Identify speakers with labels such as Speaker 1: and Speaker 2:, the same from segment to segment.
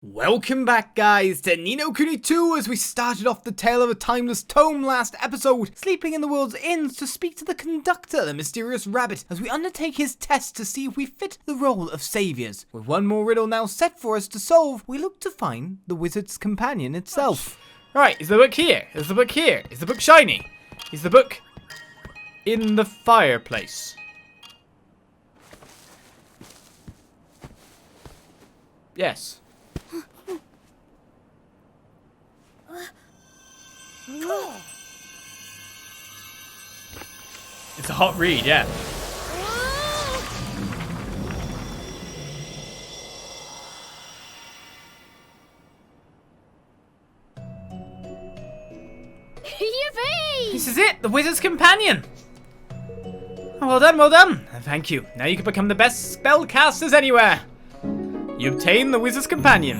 Speaker 1: Welcome back, guys, to Ni No Kuni 2 as we started off the tale of a timeless tome last episode, sleeping in the world's inns to speak to the Conductor, the mysterious rabbit, as we undertake his test to see if we fit the role of saviors. With one more riddle now set for us to solve, we look to find the wizard's companion itself.
Speaker 2: Right, is the book here? Is the book here? Is the book shiny? Is the book in the fireplace? Yes. It's a hot read, yeah.
Speaker 3: Yippee!
Speaker 2: This is it, the wizard's companion. Oh, well done, well done. Thank you. Now you can become the best spellcasters anywhere. You obtain the wizard's companion.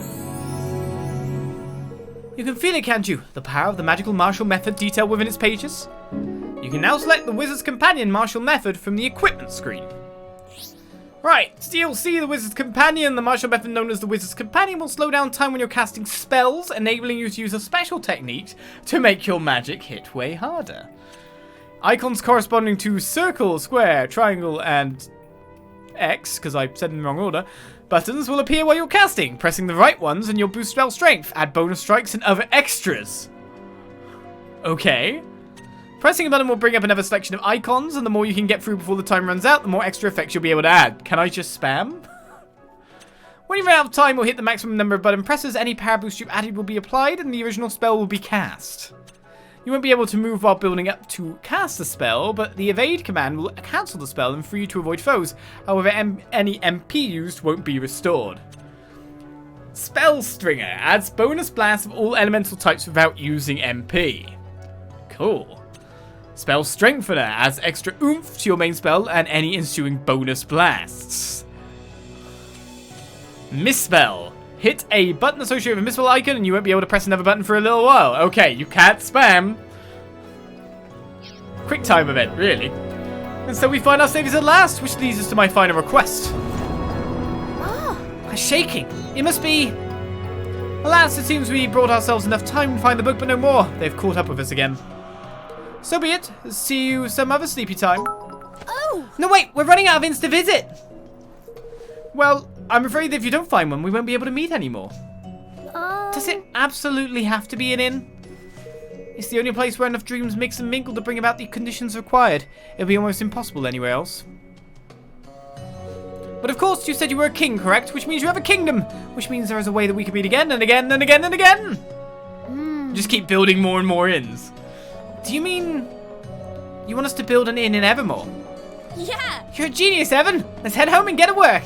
Speaker 2: You can feel it, can't you? The power of the magical martial method detailed within its pages. You can now select the wizard's companion martial method from the equipment screen. Right, DLC, the wizard's companion. The martial method known as the wizard's companion will slow down time when you're casting spells, enabling you to use a special technique to make your magic hit way harder. Icons corresponding to circle, square, triangle, and X, because I said in the wrong order, buttons will appear while you're casting. Pressing the right ones and you'll boost spell strength, add bonus strikes, and other extras. Okay. Pressing a button will bring up another selection of icons, and the more you can get through before the time runs out, the more extra effects you'll be able to add. Can I just spam? When you run out of time or hit the maximum number of button presses, any power boost you've added will be applied, and the original spell will be cast. You won't be able to move while building up to cast the spell, but the evade command will cancel the spell and free you to avoid foes. However, any MP used won't be restored. Spell Stringer adds bonus blasts of all elemental types without using MP. Cool. Spell Strengthener adds extra oomph to your main spell and any ensuing bonus blasts. Misspell. Hit a button associated with a misspell icon and you won't be able to press another button for a little while. Okay, you can't spam. Quick time event, really. And so we find our saviors at last, which leads us to my final request. I'm shaking. It must be... Alas, it seems we brought ourselves enough time to find the book, but no more. They've caught up with us again. So be it. See you some other sleepy time.
Speaker 3: Oh!
Speaker 2: No, wait, we're running out of inns to visit. Well, I'm afraid that if you don't find one, we won't be able to meet anymore. Does it absolutely have to be an inn? It's the only place where enough dreams mix and mingle to bring about the conditions required. It'll be almost impossible anywhere else. But of course, you said you were a king, correct? Which means you have a kingdom. Which means there is a way that we can meet again and again and again and again. Just keep building more and more inns. Do you mean you want us to build an inn in Evermore?
Speaker 3: Yeah!
Speaker 2: You're a genius, Evan. Let's head home and get to work.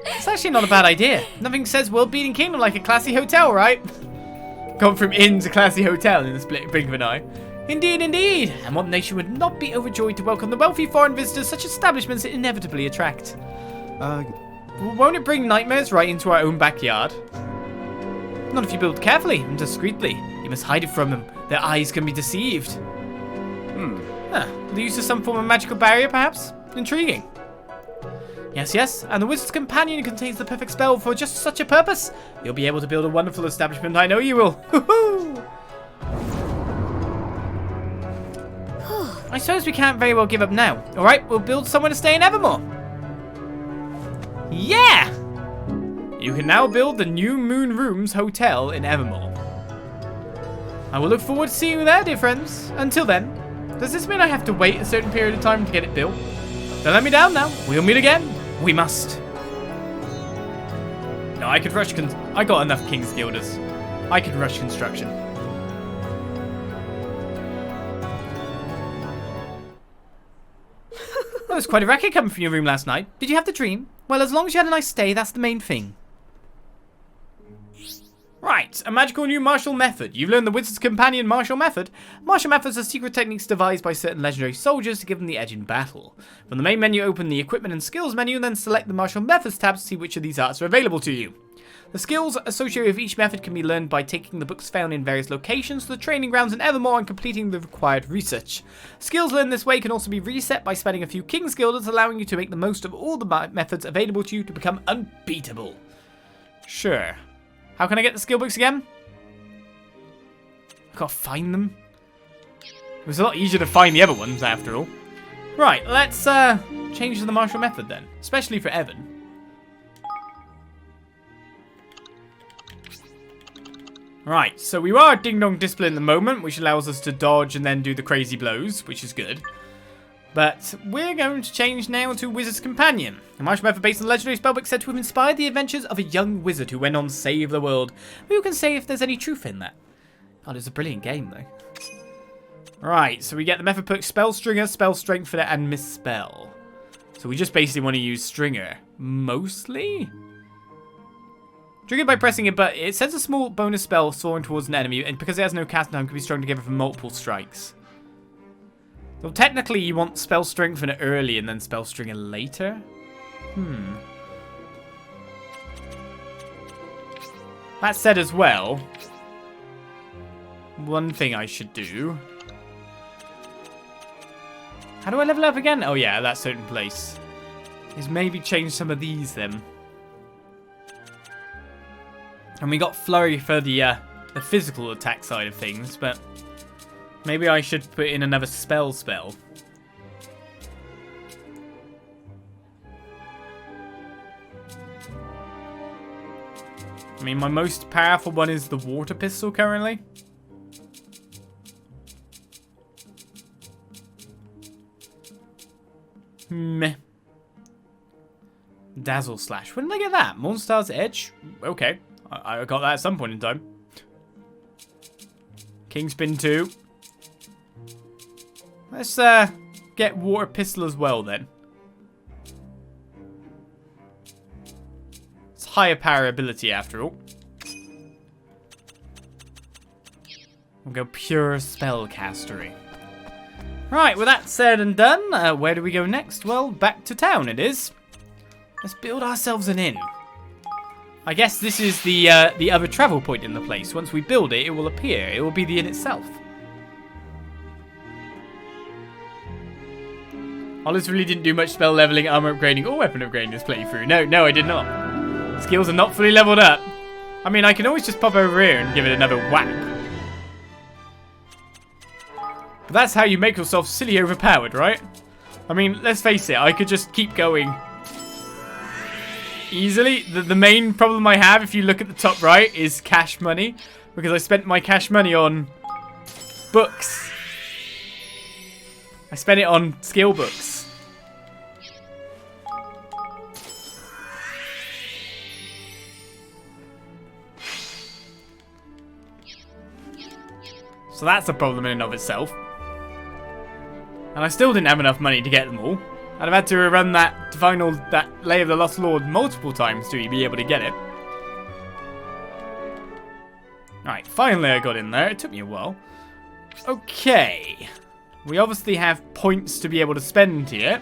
Speaker 2: It's actually not a bad idea. Nothing says world-beating kingdom like a classy hotel, right? Gone from inn to classy hotel in the blink of an eye. Indeed, indeed. And what nation would not be overjoyed to welcome the wealthy foreign visitors such establishments inevitably attract? Won't it bring nightmares right into our own backyard? Not if you build carefully and discreetly. You must hide it from them. Their eyes can be deceived. The use of some form of magical barrier, perhaps? Intriguing. Yes, yes, and the wizard's companion contains the perfect spell for just such a purpose. You'll be able to build a wonderful establishment, I know you will. Hoo-hoo! I suppose we can't very well give up now. Alright, we'll build somewhere to stay in Evermore. Yeah! You can now build the New Moon Rooms Hotel in Evermore. I will look forward to seeing you there, dear friends. Until then, does this mean I have to wait a certain period of time to get it built? Don't let me down now. We'll meet again. We must. No, I could rush. I got enough King's Guilders. I could rush construction. That was quite a racket coming from your room last night. Did you have the dream? Well, as long as you had a nice stay, that's the main thing. Right, a magical new martial method. You've learned the wizard's companion martial method. Martial methods are secret techniques devised by certain legendary soldiers to give them the edge in battle. From the main menu, open the equipment and skills menu, and then select the martial methods tab to see which of these arts are available to you. The skills associated with each method can be learned by taking the books found in various locations to the training grounds in Evermore and completing the required research. Skills learned this way can also be reset by spending a few King's Guilders, allowing you to make the most of all the methods available to you to become unbeatable. Sure. How can I get the skill books again? I gotta find them. It was a lot easier to find the other ones, after all. Right, let's change to the martial method then. Especially for Evan. Right, so we are Ding Dong Discipline at the moment, which allows us to dodge and then do the crazy blows, which is good. But we're going to change now to Wizard's Companion. A martial method based on the legendary spellbook said to have inspired the adventures of a young wizard who went on to save the world. Who can say if there's any truth in that? God, it's a brilliant game, though. Right, so we get the method book Spell Stringer, Spell Strengthener, and Misspell. So we just basically want to use Stringer. Mostly? Triggered by pressing it, but it sends a small bonus spell soaring towards an enemy, and because it has no casting time, can be strung together for multiple strikes. So technically, you want Spell Strengthener early and then Spell Stringer later? That said as well, one thing I should do... How do I level up again? Oh yeah, that certain place. Is maybe change some of these then. And we got Flurry for the physical attack side of things, but maybe I should put in another spell. I mean, my most powerful one is the water pistol currently. Meh. Dazzle Slash. When did I get that? Monster's Edge? Okay. I got that at some point in time. Kingspin 2. Let's get Water Pistol as well then. It's higher power ability after all. We'll go Pure Spellcastery. Right, with that said and done, where do we go next? Well, back to town it is. Let's build ourselves an inn. I guess this is the other travel point in the place. Once we build it, it will appear. It will be the inn itself. Oliz really didn't do much spell leveling, armor upgrading, or weapon upgrading this playthrough. No, I did not. Skills are not fully leveled up. I mean, I can always just pop over here and give it another whack. But that's how you make yourself silly overpowered, right? I mean, let's face it, I could just keep going easily. The main problem I have, if you look at the top right, is cash money. Because I spent my cash money on books. I spent it on skill books. So that's a problem in and of itself. And I still didn't have enough money to get them all. I'd have had to run that Lay of the Lost Lord multiple times to be able to get it. Alright, finally I got in there. It took me a while. Okay. We obviously have points to be able to spend here.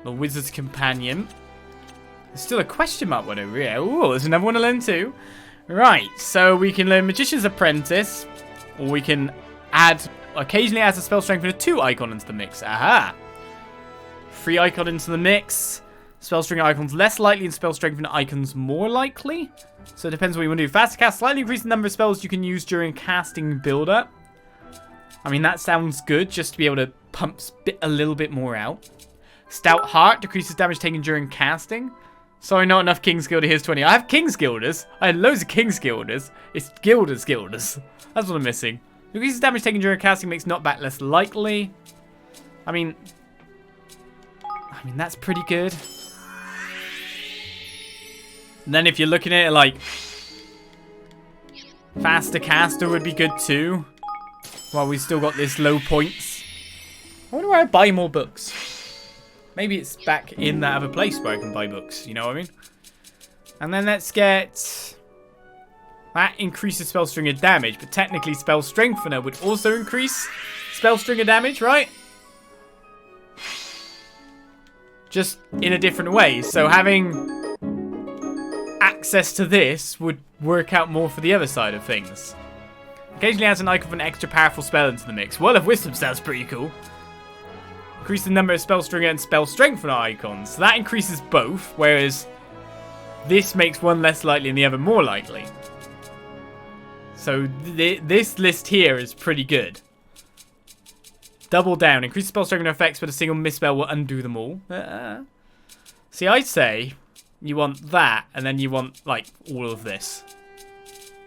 Speaker 2: The Wizard's Companion. There's still a question mark one over here. Ooh, there's another one to learn too. Right, so we can learn Magician's Apprentice. Or we can occasionally add a Spell Strengthener 2 icon into the mix. Aha! 3 icon into the mix. Spell Stringer icons less likely and Spell Strengthener icons more likely. So it depends what you want to do. Faster cast, slightly increase the number of spells you can use during casting build-up. I mean, that sounds good, just to be able to pump a little bit more out. Stout Heart decreases damage taken during casting. Sorry, not enough King's Guilder. Here's 20. I have King's Guilders. I had loads of King's Guilders. It's Guilders. That's what I'm missing. Decreases damage taken during casting makes knockback less likely. I mean, that's pretty good. And then if you're looking at it like faster caster would be good too. While we still got this low points. I wonder where I buy more books. Maybe it's back in that other place where I can buy books. You know what I mean? And then let's get... That increases Spell Stringer damage, but technically Spell Strengthener would also increase Spell Stringer damage, right? Just in a different way. So having access to this would work out more for the other side of things. Occasionally adds an icon of an extra powerful spell into the mix. Well of Wisdom sounds pretty cool. Increase the number of spell stringer and spell strength on our icons. So that increases both, whereas this makes one less likely and the other more likely. So this list here is pretty good. Double down. Increase spell stringer effects, but a single misspell will undo them all. See, I'd say you want that, and then you want, like, all of this.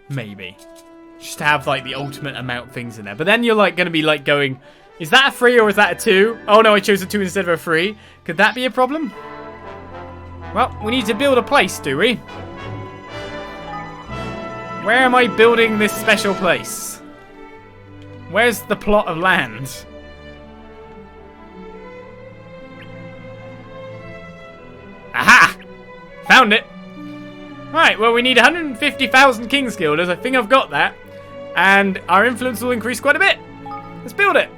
Speaker 2: Maybe. Just to have, like, the ultimate amount of things in there. But then you're, like, going to be, like, going... Is that a 3 or is that a 2? Oh no, I chose a 2 instead of a 3. Could that be a problem? Well, we need to build a place, do we? Where am I building this special place? Where's the plot of land? Aha! Found it! Right, well we need 150,000 King's Guilders. I think I've got that. And our influence will increase quite a bit. Let's build it!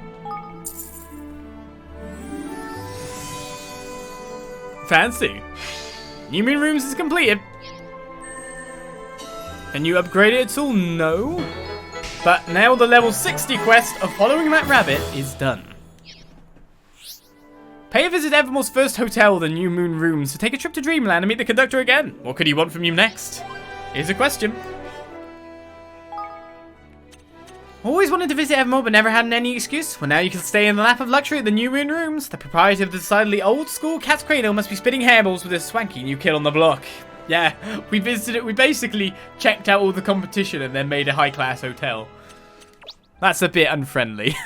Speaker 2: Fancy. New Moon Rooms is completed. Can you upgrade it at all? No. But now the level 60 quest of following that rabbit is done. Pay a visit to Evermore's first hotel, the New Moon Rooms, to take a trip to Dreamland and meet the Conductor again. What could he want from you next? Here's a question. Always wanted to visit Evermore but never had any excuse. Well, now you can stay in the lap of luxury at the New Moon Rooms. The proprietor of the decidedly old school cat's cradle must be spitting hairballs with a swanky new kid on the block. Yeah, we visited it. We basically checked out all the competition and then made a high-class hotel. That's a bit unfriendly.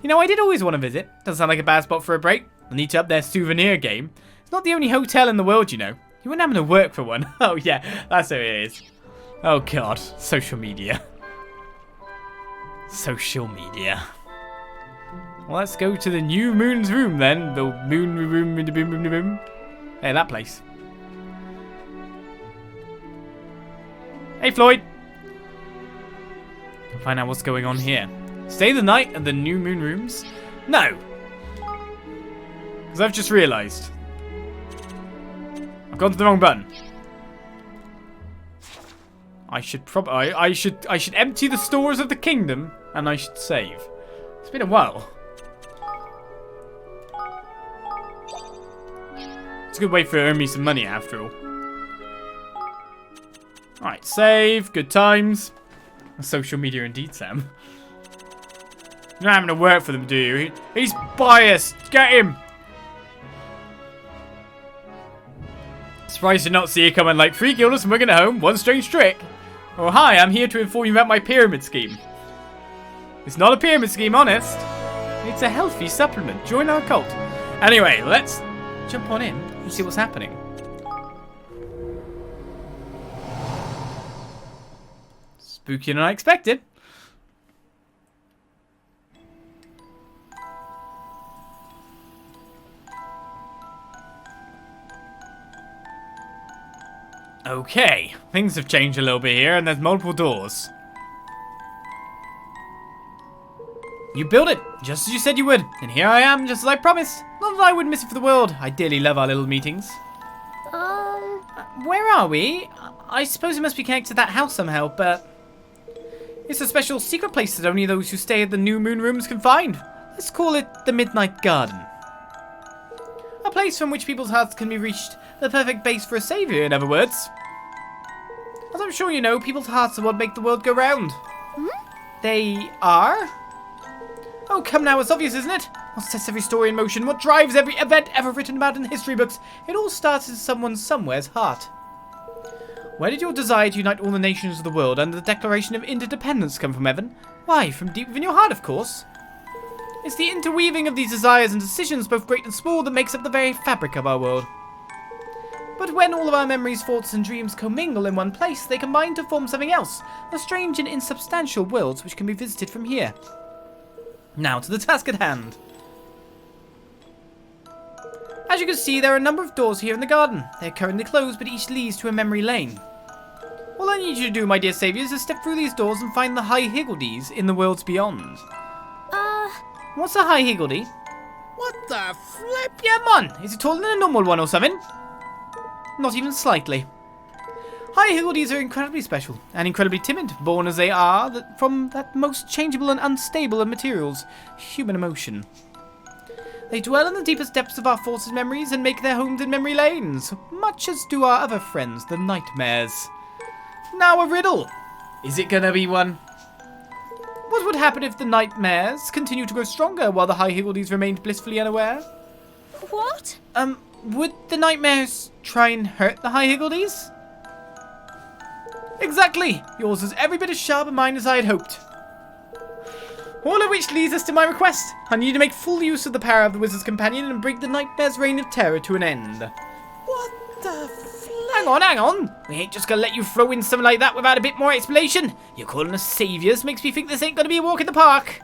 Speaker 2: You know, I did always want to visit. Doesn't sound like a bad spot for a break. I need to up their souvenir game. It's not the only hotel in the world, you know. You wouldn't happen to work for one. Oh, yeah, that's who it is. Oh, God. Social media. Social media. Well, let's go to the New Moon's room then. The moon room. Hey, that place. Hey, Floyd. Can find out what's going on here. Stay the night at the New Moon Rooms? No. Because I've just realised. I've gone to the wrong button. I should probably I should empty the stores of the kingdom and I should save. It's been a while. It's a good way for earn me some money after all. Alright, save, good times. Social media indeed, Sam. You're not having to work for them, do you? He's biased. Get him. Surprised to not see you coming like 3 guilders from working at home. One strange trick. Oh, hi, I'm here to inform you about my pyramid scheme. It's not a pyramid scheme, honest. It's a healthy supplement. Join our cult. Anyway, let's jump on in and see what's happening. Spookier than I expected. Okay, things have changed a little bit here, and there's multiple doors. You built it, just as you said you would, and here I am, just as I promised. Not that I would miss it for the world. I dearly love our little meetings. Where are we? I suppose it must be connected to that house somehow, but... It's a special secret place that only those who stay at the New Moon Rooms can find. Let's call it the Midnight Garden. A place from which people's hearts can be reached. The perfect base for a savior, in other words. As I'm sure you know, people's hearts are what make the world go round. They are? Oh, come now, it's obvious, isn't it? What sets every story in motion? What drives every event ever written about in history books? It all starts in someone somewhere's heart. Where did your desire to unite all the nations of the world under the Declaration of Interdependence come from, Evan? Why, from deep within your heart, of course. It's the interweaving of these desires and decisions, both great and small, that makes up the very fabric of our world. But when all of our memories, thoughts, and dreams commingle in one place, they combine to form something else, the strange and insubstantial worlds which can be visited from here. Now to the task at hand. As you can see, there are a number of doors here in the garden. They are currently closed, but each leads to a memory lane. All I need you to do, my dear saviors, is step through these doors and find the High Higgledies in the worlds beyond. What's a High Higgledy?
Speaker 4: What the flip?
Speaker 2: Yeah, man. Is it taller than a normal one or something? Not even slightly. High Higgledies are incredibly special and incredibly timid, born as they are from that most changeable and unstable of materials, human emotion. They dwell in the deepest depths of our forces' memories and make their homes in memory lanes, much as do our other friends, the nightmares. Now a riddle. Is it gonna be one? What would happen if the nightmares continue to grow stronger while the High Higgledies remained blissfully unaware?
Speaker 3: What?
Speaker 2: Would the nightmares try and hurt the High Higgledies? Exactly! Yours is every bit as sharp a mind as I had hoped. All of which leads us to my request. I need to make full use of the power of the Wizard's Companion and bring the nightmare's reign of terror to an end.
Speaker 4: What the flip?
Speaker 2: Hang on. We ain't just gonna let you throw in something like that without a bit more explanation. You're calling us saviors makes me think this ain't gonna be a walk in the park.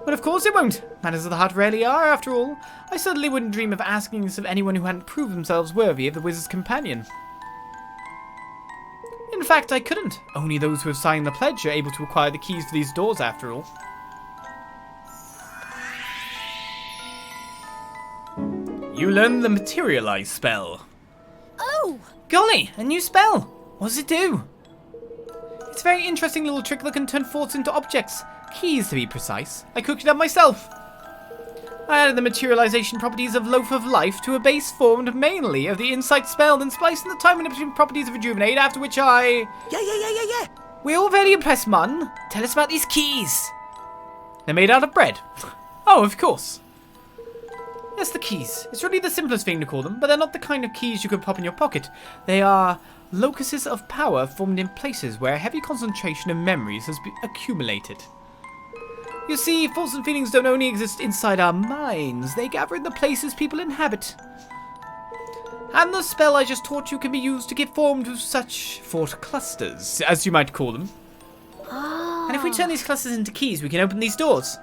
Speaker 2: But of course it won't. Matters of the heart rarely are, after all. I certainly wouldn't dream of asking this of anyone who hadn't proved themselves worthy of the Wizard's Companion. In fact, I couldn't. Only those who have signed the pledge are able to acquire the keys for these doors, after all. You learn the Materialize spell.
Speaker 3: Oh!
Speaker 2: Golly, a new spell. What does it do? It's a very interesting little trick that can turn thoughts into objects. Keys, to be precise. I cooked it up myself. I added the materialization properties of Loaf of Life to a base formed mainly of the Insight spell, then spliced in the time manipulation properties of Rejuvenate, after which I...
Speaker 4: Yeah.
Speaker 2: We're all very impressed, Mun. Tell us about these keys. They're made out of bread. Oh, of course. Yes, the keys. It's really the simplest thing to call them, but they're not the kind of keys you could pop in your pocket. They are locuses of power formed in places where a heavy concentration of memories has been accumulated. You see, thoughts and feelings don't only exist inside our minds, they gather in the places people inhabit. And the spell I just taught you can be used to give form to such thought clusters, as you might call them.
Speaker 3: Ah.
Speaker 2: And if we turn these clusters into keys, we can open these doors.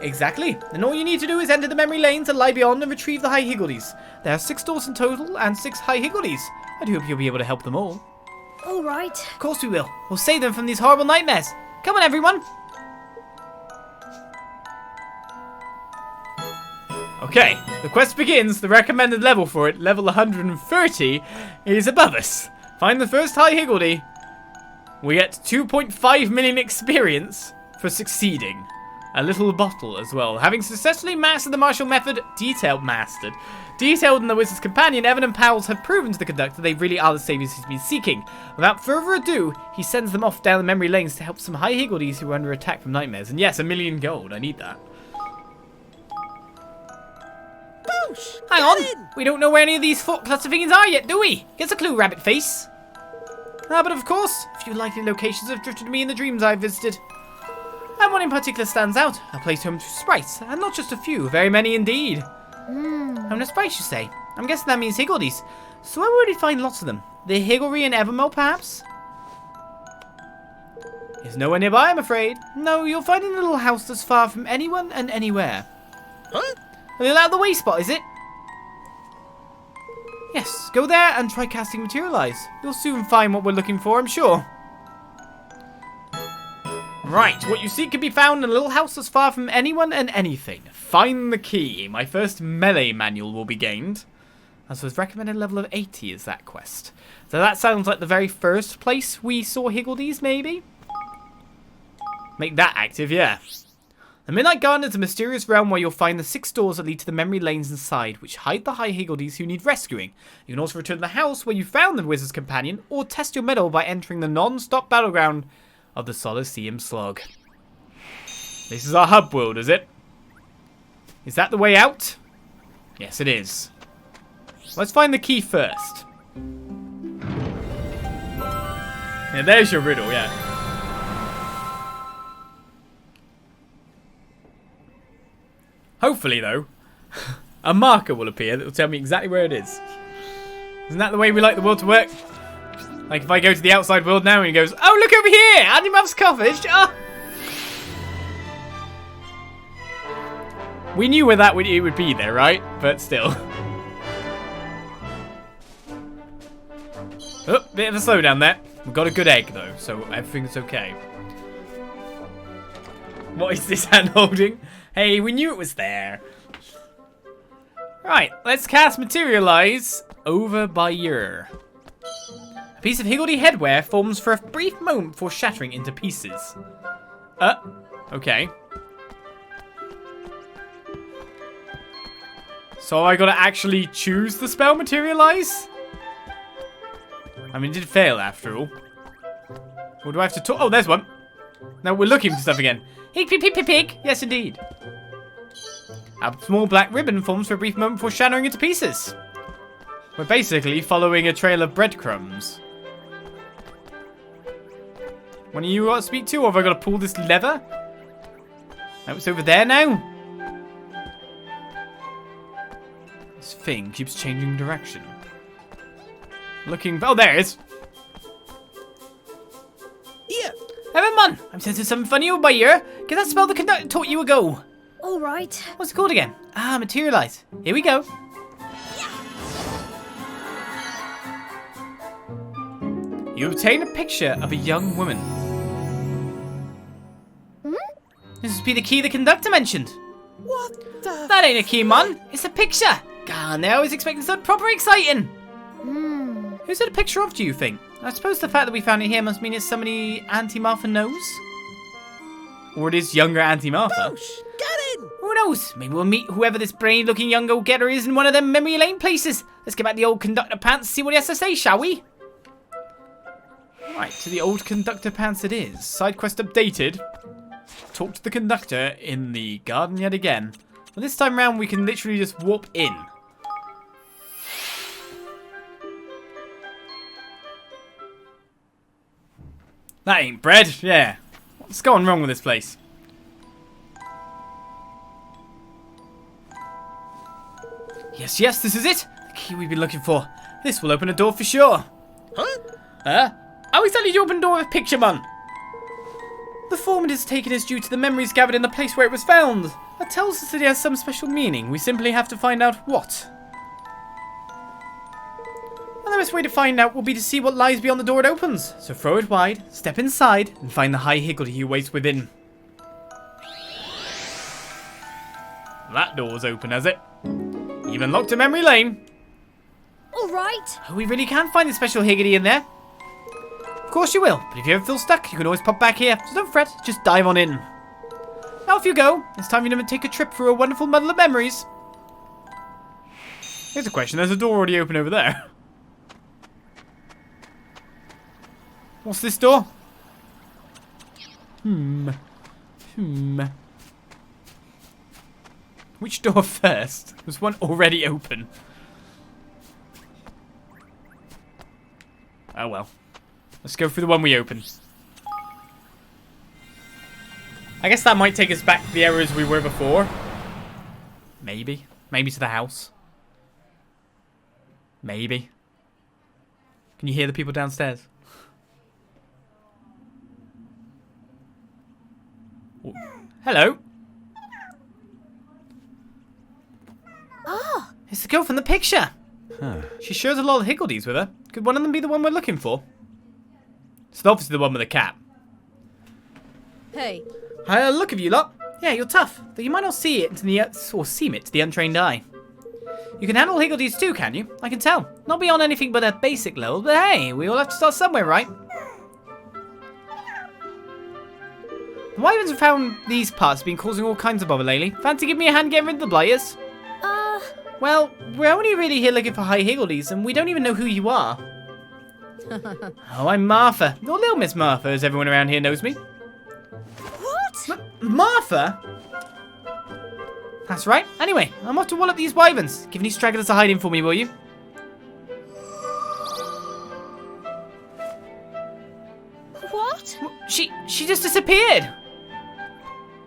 Speaker 2: Exactly. And all you need to do is enter the memory lanes that lie beyond and retrieve the High Higgledies. There are 6 doors in total and 6 High Higgledies. I do hope you'll be able to help them all.
Speaker 3: All right.
Speaker 2: Of course we will. We'll save them from these horrible nightmares. Come on, everyone. Okay, the quest begins. The recommended level for it, level 130, is above us. Find the first High Higgledy. We get 2.5 million experience for succeeding. A little bottle as well. Having successfully mastered the martial method, detailed in the Wizard's Companion, Evan and Powell's have proven to the Conductor they really are the saviors he's been seeking. Without further ado, he sends them off down the memory lanes to help some High Higgledies who are under attack from nightmares. And yes, 1 million gold. I need that.
Speaker 4: Boosh!
Speaker 2: Hang on! We don't know where any of these thought cluster things are yet, do we? Get a clue, Rabbit Face. But of course, a few likely locations have drifted to me in the dreams I've visited. And one in particular stands out. A place home to sprites, and not just a few, very many indeed. Home to sprites, you say? I'm guessing that means Higgledies. So where would we find lots of them? The Higgledy and Evermore, perhaps? There's nowhere nearby, I'm afraid. No, you'll find in a little house that's far from anyone and anywhere.
Speaker 4: Huh?
Speaker 2: A little out of the way spot, is it? Yes, go there and try casting Materialize. You'll soon find what we're looking for, I'm sure. Right, what you seek can be found in a little house that's far from anyone and anything. Find the key. My first melee manual will be gained. As was recommended level of 80 is that quest. So that sounds like the very first place we saw Higgledies, maybe? Make that active, yeah. The Midnight Garden is a mysterious realm where you'll find the 6 doors that lead to the memory lanes inside, which hide the High Higgledies who need rescuing. You can also return to the house where you found the Wizard's Companion, or test your mettle by entering the non-stop battleground of the Solaceum Slog. This is our hub world, is it? Is that the way out? Yes, it is. Let's find the key first. Yeah, there's your riddle, yeah. Hopefully, though, a marker will appear that will tell me exactly where it is. Isn't that the way we like the world to work? Like if I go to the outside world now and he goes, oh, look over here! Andy Muff's cottage! Oh. We knew where it would be there, right? But still. Oh, bit of a slowdown there. We've got a good egg, though, so everything's okay. What is this hand holding? Hey, we knew it was there. Right, let's cast Materialize over by your. A piece of Higgledy headwear forms for a brief moment before shattering into pieces. Okay. So I gotta actually choose the spell materialize? I mean, it did fail after all. Or do I have to talk? Oh, there's one. No, we're looking for stuff again. Pig, pig, pig, pig, pig. Yes, indeed. A small black ribbon forms for a brief moment before shattering into pieces. We're basically following a trail of breadcrumbs. One of you got to speak to, or have I got to pull this lever? Oh, it's over there now. This thing keeps changing direction. Looking. Oh, there it is.
Speaker 4: Yeah.
Speaker 2: Evermore, I'm sensing something funny over my ear. Can that spell the conductor taught you ago?
Speaker 3: All right.
Speaker 2: What's it called again? Ah, materialize. Here we go. You obtain a picture of a young woman. This must be the key the conductor mentioned.
Speaker 4: What the?
Speaker 2: That ain't a key, man. It's a picture. God, now I was expecting something proper exciting. Who's it a picture of, do you think? I suppose the fact that we found it here must mean it's somebody Auntie Martha knows? Or it is younger Auntie Martha.
Speaker 4: Boosh! Get in!
Speaker 2: Who knows? Maybe we'll meet whoever this brainy-looking young go-getter is in one of them memory lane places. Let's get back to the old conductor pants and see what he has to say, shall we? Right, to the old conductor pants it is. Side quest updated. Talk to the conductor in the garden yet again. But this time round we can literally just warp in. That ain't bread, yeah. What's going wrong with this place? Yes, yes, this is it. The key we've been looking for. This will open a door for sure.
Speaker 4: Huh?
Speaker 2: How exactly do you open a door with a picture, man? The form it is taken is due to the memories gathered in the place where it was found. That tells us that it has some special meaning. We simply have to find out what. And the best way to find out will be to see what lies beyond the door it opens. So throw it wide, step inside, and find the High Higgledy who waits within. That door's open, has it? Even locked to memory lane.
Speaker 3: All right.
Speaker 2: Oh, we really can find the special Higgledy in there. Of course you will, but if you ever feel stuck, you can always pop back here. So don't fret, just dive on in. Now off you go. It's time for you to take a trip through a wonderful muddle of memories. Here's a question. There's a door already open over there. What's this door? Which door first? There's one already open. Oh well. Let's go through the one we opened. I guess that might take us back to the areas we were before. Maybe. Maybe to the house. Maybe. Can you hear the people downstairs? Oh. Hello.
Speaker 3: Ah.
Speaker 2: It's the girl from the picture. She shares a lot of Higgledies with her. Could one of them be the one we're looking for? It's obviously the one with the cap.
Speaker 3: Hey.
Speaker 2: Look of you lot. Yeah, you're tough, though you might not see it to the untrained eye. You can handle Higgledies too, can you? I can tell. Not beyond anything but a basic level, but hey, we all have to start somewhere, right? The wyverns have found these parts have been causing all kinds of bother lately. Fancy giving me a hand getting rid of the blighters? Well, we're only really here looking for High Higgledies, and we don't even know who you are. Oh, I'm Martha. Or little Miss Martha, as everyone around here knows me.
Speaker 3: What?
Speaker 2: Martha? That's right. Anyway, I'm off to wallop these wyverns. Give any stragglers a hiding for me, will you?
Speaker 3: What?
Speaker 2: She just disappeared.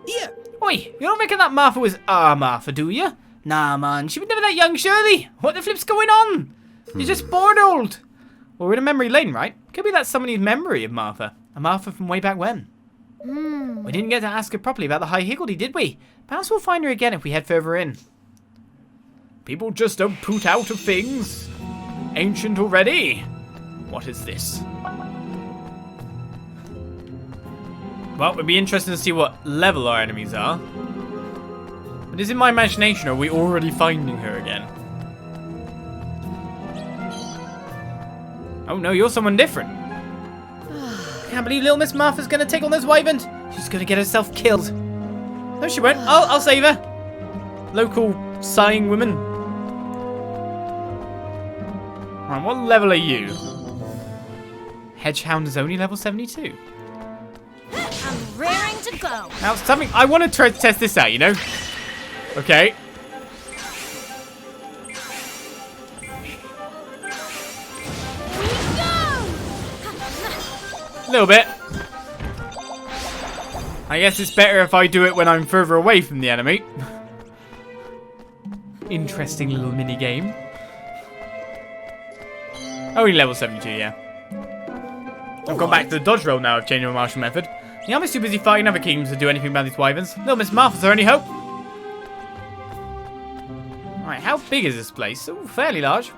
Speaker 4: Yeah.
Speaker 2: Oi, you don't reckon that Martha was our Martha, do you? Nah, man, she was never that young, surely. What the flip's going on? You're just bored old. Well, we're in a memory lane, right? Could be that's somebody's memory of Martha. A Martha from way back when. We didn't get to ask her properly about the High Higgledy, did we? Perhaps we'll find her again if we head further in. People just don't poot out of things. Ancient already. What is this? Well, it'd be interesting to see what level our enemies are. But is it my imagination, or are we already finding her again? Oh no, you're someone different. I can't believe little Miss Martha's gonna take on those wyverns. She's gonna get herself killed. No, she won't. I'll save her. Local sighing woman. Right, what level are you? Hedgehound is only level 72.
Speaker 3: I'm raring to go.
Speaker 2: Now, something I want to try to test this out, you know? Okay.
Speaker 3: We go!
Speaker 2: A little bit. I guess it's better if I do it when I'm further away from the enemy. Interesting little mini game. Only level 72, yeah. I've gone back to the dodge roll now. I've changed my martial method. The army's too busy fighting other kingdoms to do anything about these wyverns. Little Miss Martha, is there any hope? Alright, how big is this place? Oh, fairly large.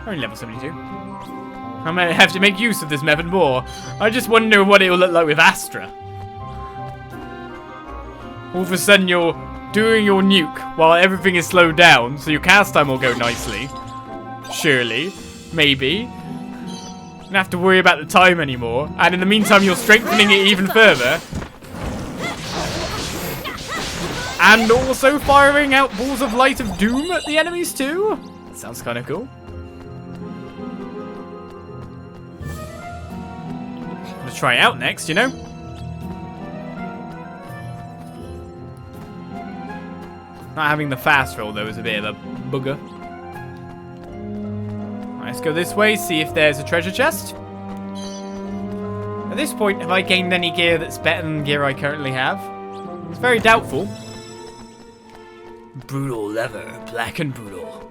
Speaker 2: Only level 72. I may have to make use of this method more. I just wonder what it will look like with Astra. All of a sudden you're doing your nuke while everything is slowed down, so your cast time will go nicely. Surely. Maybe. Don't have to worry about the time anymore. And in the meantime, you're strengthening it even further. And also firing out balls of light of doom at the enemies too. That sounds kind of cool. I'm gonna try it out next, you know? Not having the fast roll though is a bit of a bugger. Let's go this way, see if there's a treasure chest. At this point, have I gained any gear that's better than the gear I currently have? It's very doubtful. Brutal leather, black and brutal.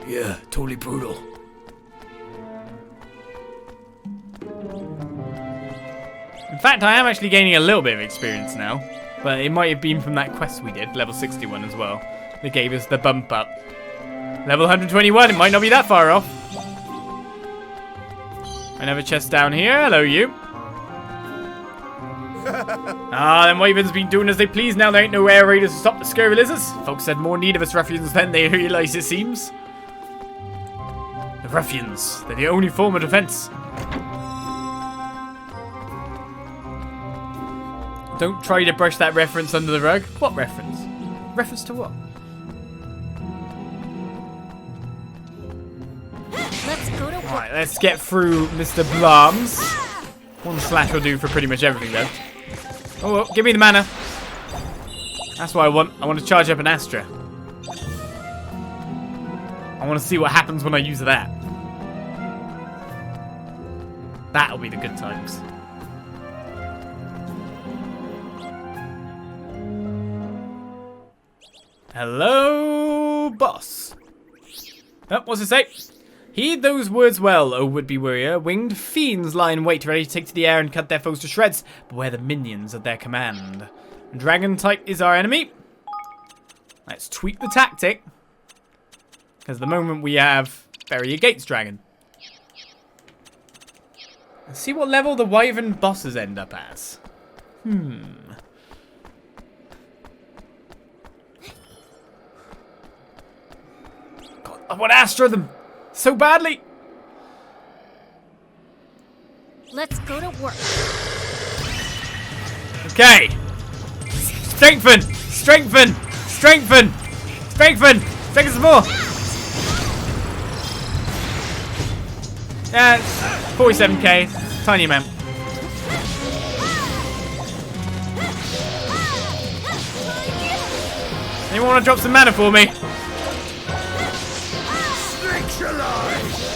Speaker 2: Yeah, totally brutal. In fact, I am actually gaining a little bit of experience now. But it might have been from that quest we did, level 61 as well. That gave us the bump up. Level 121, it might not be that far off. Another chest down here. Hello, you. Them wyverns been doing as they please now. There ain't no air raiders to stop the scurvy lizards. Folks had more need of us ruffians than they realise, it seems. The ruffians, they're the only form of defence. Don't try to brush that reference under the rug. What reference? Reference to what?
Speaker 3: Let's go to work.
Speaker 2: Alright, let's get through Mr. Blarms. One slash will do for pretty much everything, though. Oh, well, give me the mana. That's what I want. I want to charge up an Astra. I want to see what happens when I use that. That'll be the good times. Hello, boss. Oh, what's it say? Heed those words well, O would-be warrior. Winged fiends lie in wait, ready to take to the air and cut their foes to shreds. Beware the minions at their command. Dragon type is our enemy. Let's tweak the tactic. Because at the moment we have Barrier Gates Dragon. Let's see what level the Wyvern bosses end up as. God, I want to Astra them so badly.
Speaker 3: Let's go to work.
Speaker 2: Okay. Strengthen! Strengthen! Strengthen! Strengthen! Strengthen some more! Yeah, 47k. Tiny amount. Anyone want to drop some mana for me?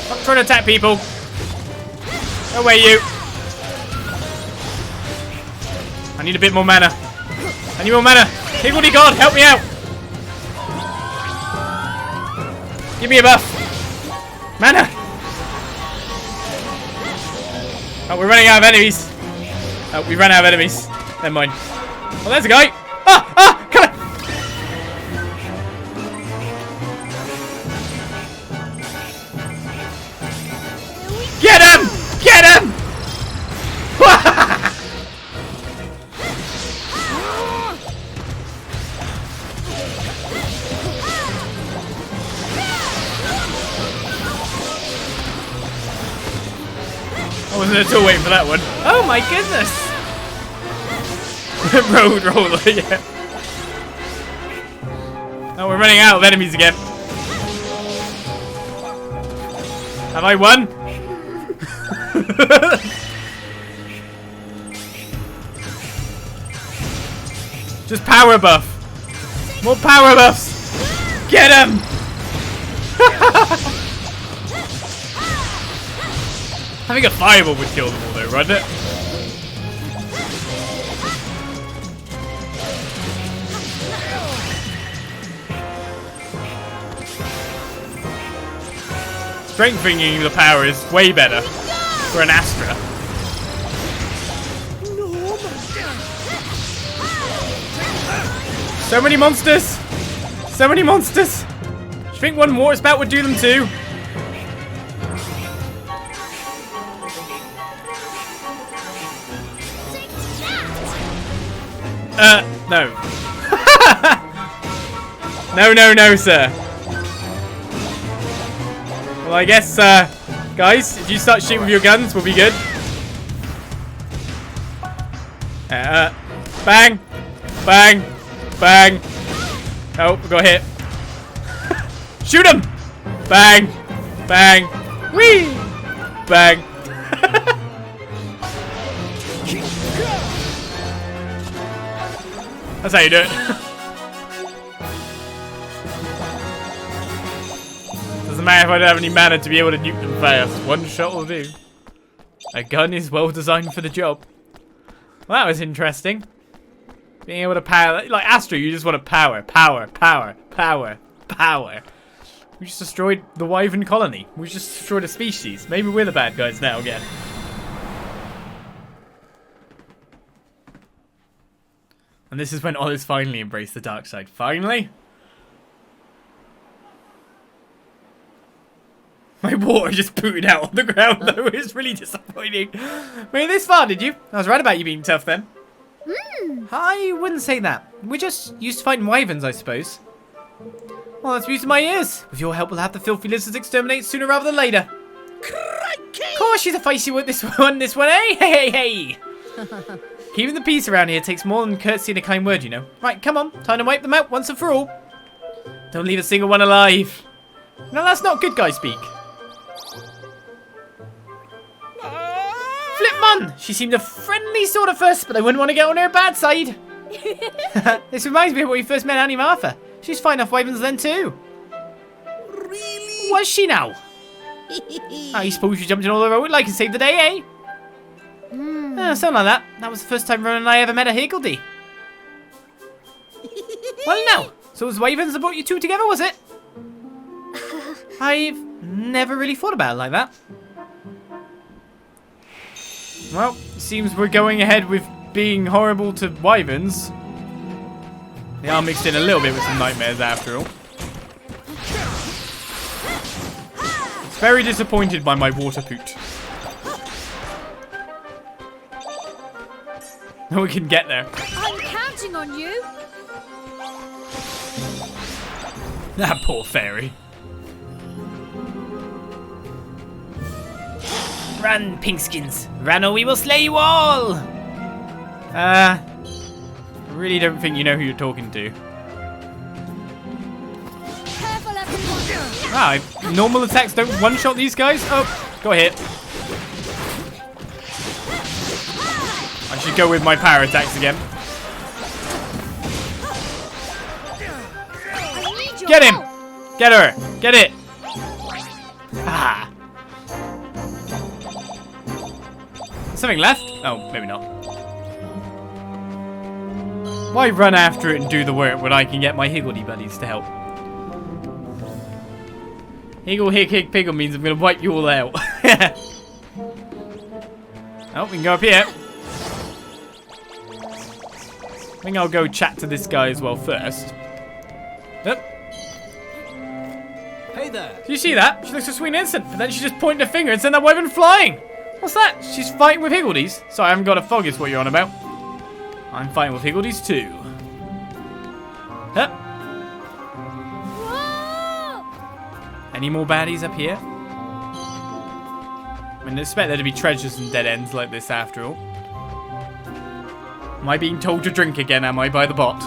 Speaker 2: Stop trying to attack people. Go away, you. I need a bit more mana. I need more mana. Higgledy God, help me out. Give me a buff. Mana. Oh, we're running out of enemies. Oh, we ran out of enemies. Never mind. Oh, there's a guy. Ah! Ah! Come on! Get him! Get him! I wasn't at all waiting for that one. Oh my goodness! Road roller, yeah. Oh, we're running out of enemies again. Have I won? Just power buff. More power buffs. Get him. Having a fireball would kill them all though, wouldn't it? Strengthening the power is way better for an Astra. So many monsters! So many monsters! Do you think one water spout would do them too? No. No, sir. Well, I guess, guys, if you start shooting with your guns, we'll be good. Bang! Bang! Bang! Oh, we got hit. Shoot him! Bang! Bang! Whee! Bang! That's how you do it. Doesn't matter if I don't have any mana to be able to nuke them fast. One shot will do. A gun is well designed for the job. Well, that was interesting. Being able to power, like Astra, you just want to power. We just destroyed the Wyvern colony. We just destroyed a species. Maybe we're the bad guys now again. And this is when Oliz finally embraced the dark side. Finally? My water just pooted out on the ground though. It's really disappointing. Made it this far, did you? I was right about you being tough then. I wouldn't say that. We're just used to fighting wyverns, I suppose. Well, that's music to my ears. With your help, we'll have the filthy lizards exterminated sooner rather than later.
Speaker 4: Crikey!
Speaker 2: Of course, she's a feisty one. This one, eh? Hey. Keeping the peace around here takes more than courtesy and a kind word, you know. Right, come on. Time to wipe them out once and for all. Don't leave a single one alive. No, that's not good guy speak. Flipmon! She seemed a friendly sort of first, but I wouldn't want to get on her bad side. This reminds me of when we first met Annie Martha. She's fine off wyverns then too.
Speaker 4: Really?
Speaker 2: Was she now? I suppose you jumped in all the road like and saved the day, eh? Something like that. That was the first time Ronan and I ever met a Higgledy. Well now, so it was wyverns that brought you two together, was it? I've never really thought about it like that. Well, it seems we're going ahead with being horrible to wyverns. They are mixed in a little bit with some nightmares after all. Very disappointed by my water poot. No one can get there.
Speaker 3: I'm counting on you.
Speaker 2: That poor fairy. Run, pinkskins. Run or we will slay you all. I really don't think you know who you're talking to.
Speaker 3: Careful, everyone.
Speaker 2: Wow, normal attacks don't one-shot these guys? Oh, got hit. I should go with my power attacks again.
Speaker 3: I need your
Speaker 2: Get him!
Speaker 3: help.
Speaker 2: Get her! Get it! Ah. Something left? Oh, maybe not. Why run after it and do the work when I can get my Higgledy buddies to help? Higgle, hig, hig, piggle means I'm going to wipe you all out. Oh, we can go up here. I think I'll go chat to this guy as well first. Yep.
Speaker 4: Hey there.
Speaker 2: Do you see that? She looks so sweet and innocent, but then she just pointed her finger and sent that wyvern flying. What's that? She's fighting with Higgledies? Sorry, I haven't got a fog is what you're on about. I'm fighting with Higgledies too. Huh?
Speaker 3: Whoa!
Speaker 2: Any more baddies up here? I mean, I expect there to be treasures and dead ends like this after all. Am I being told to drink again, am I, by the bot?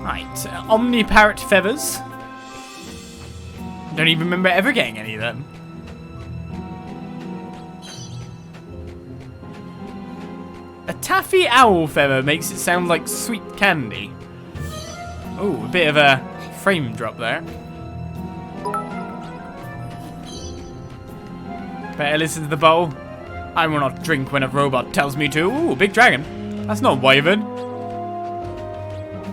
Speaker 2: Right, Omniparrot feathers. Don't even remember ever getting any of them. A taffy owl feather makes it sound like sweet candy. Oh, a bit of a frame drop there. Better listen to the bowl. I will not drink when a robot tells me to. Ooh, big dragon. That's not wyvern.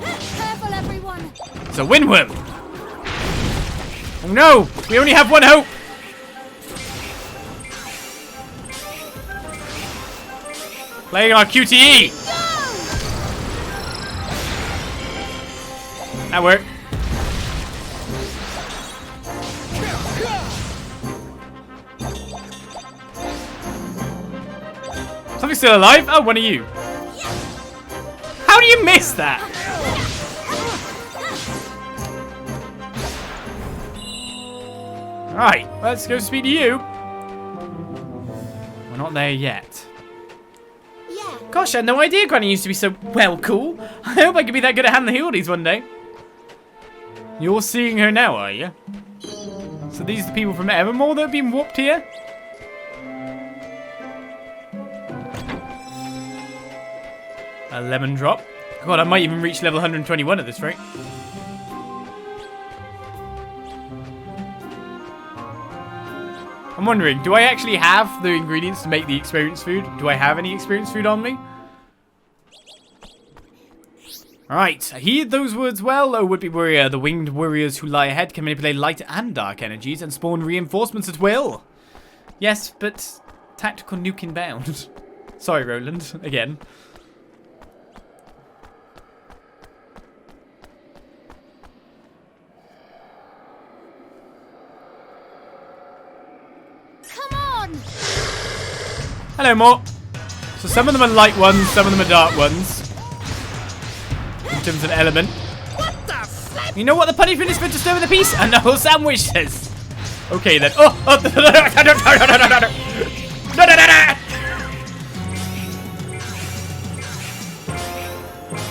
Speaker 3: Careful, everyone.
Speaker 2: It's a windworm. Oh no, we only have one hope. Playing our QTE. That worked. Something's still alive? Oh, one of you. How do you miss that? Right, let's go speak to you. We're not there yet.
Speaker 3: Yeah.
Speaker 2: Gosh, I had no idea Granny used to be so, well, cool. I hope I could be that good at handling the Higgledies one day. You're seeing her now, are you? So these are the people from Evermore that have been warped here? A lemon drop. God, I might even reach level 121 at this rate. I'm wondering, do I actually have the ingredients to make the experience food? Do I have any experience food on me? Alright, heed those words well, O would-be warrior. The winged warriors who lie ahead can manipulate light and dark energies and spawn reinforcements at will. Yes, but tactical nuke inbound. Sorry, Roland, again.
Speaker 3: Come on.
Speaker 2: Hello, Mort. So some of them are light ones, some of them are dark ones. In terms of element.
Speaker 4: What the flip?
Speaker 2: You know what the punishment is for disturbing the peace? A no sandwiches. Okay then. Oh!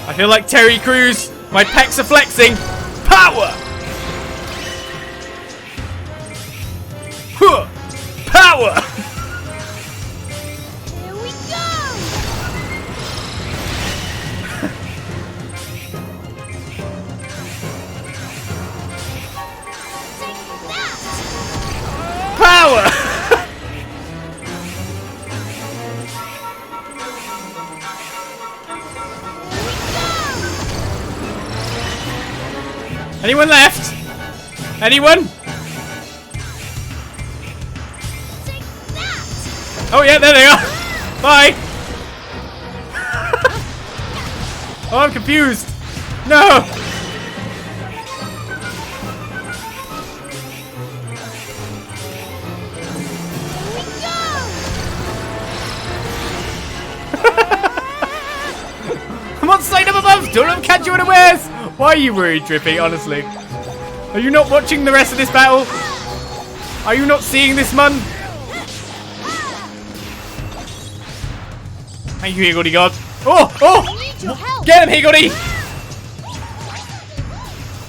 Speaker 2: I feel like Terry Crews. My pecs are flexing. Power! Huh. Power!
Speaker 3: Here we go. Take that.
Speaker 2: Power! Anyone left? Anyone?
Speaker 3: Take that.
Speaker 2: Oh yeah, there they are. Bye. Oh, I'm confused. No. I'm on side up above. Don't let them catch you unawares. Why are you worried, Drippy? Honestly, are you not watching the rest of this battle? Are you not seeing this, man? Thank you, Higgledy God. Oh,
Speaker 3: I
Speaker 2: oh!
Speaker 3: need your help.
Speaker 2: Get him, Higgledy!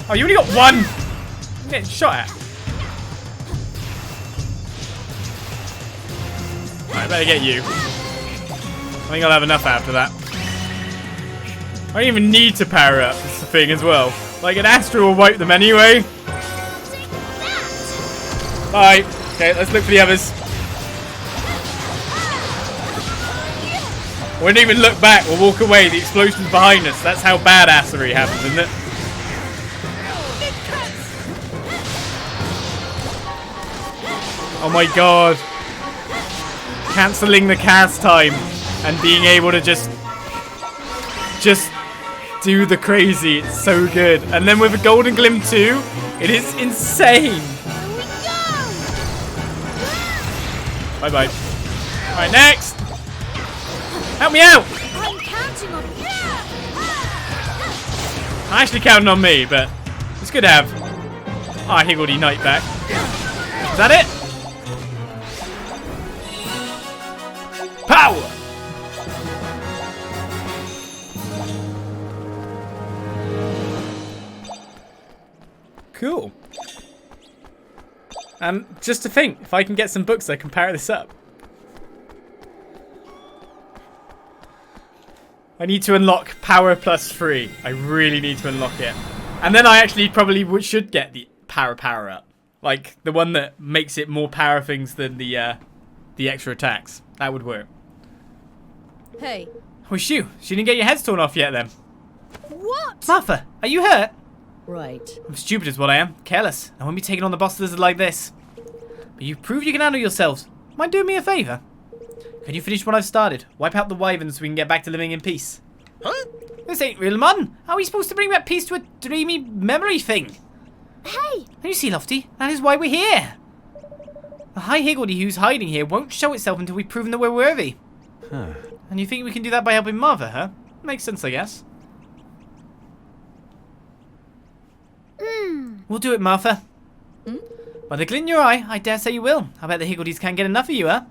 Speaker 2: Oh, you only got one. I'm getting shot at. Alright, better get you. I think I'll have enough after that. I don't even need to power up. That's the thing as well. Like, an Astra will wipe them anyway.
Speaker 3: Take that.
Speaker 2: Bye. Okay, let's look for the others. We don't even look back. We'll walk away. The explosion's behind us. That's how badassery happens, isn't it? Oh my god. Cancelling the cast time and being able to just do the crazy. It's so good. And then with a Golden Glim too, it is insane.
Speaker 3: Here we go.
Speaker 2: Bye bye. Alright, next. Help me out.
Speaker 3: I'm counting on you.
Speaker 2: I'm actually counting on me, but it's good to have our Higgledy Knight back. Is that it? Power! And just to think, if I can get some books that can power this up. I need to unlock power +3. I really need to unlock it. And then I actually probably should get the power up. Like, the one that makes it more power things than the extra attacks. That would work.
Speaker 3: Hey.
Speaker 2: Oh, shoo. She didn't get your heads torn off yet, then.
Speaker 3: What?
Speaker 2: Martha, are you hurt?
Speaker 3: Right.
Speaker 2: I'm stupid is what I am. Careless. I won't be taking on the boss lizard like this. But you've proved you can handle yourselves. Mind doing me a favour? Can you finish what I've started? Wipe out the wyverns so we can get back to living in peace.
Speaker 4: Huh?
Speaker 2: This ain't real, man. How are we supposed to bring back peace to a dreamy memory thing?
Speaker 3: Hey.
Speaker 2: You see, Lofty, that is why we're here. The High Higgledy who's hiding here won't show itself until we've proven that we're worthy.
Speaker 1: Huh.
Speaker 2: And you think we can do that by helping Martha, huh? Makes sense, I guess. We'll do it, Martha. By the glint in your eye, I dare say you will. I bet the Higgledies can't get enough of you, huh?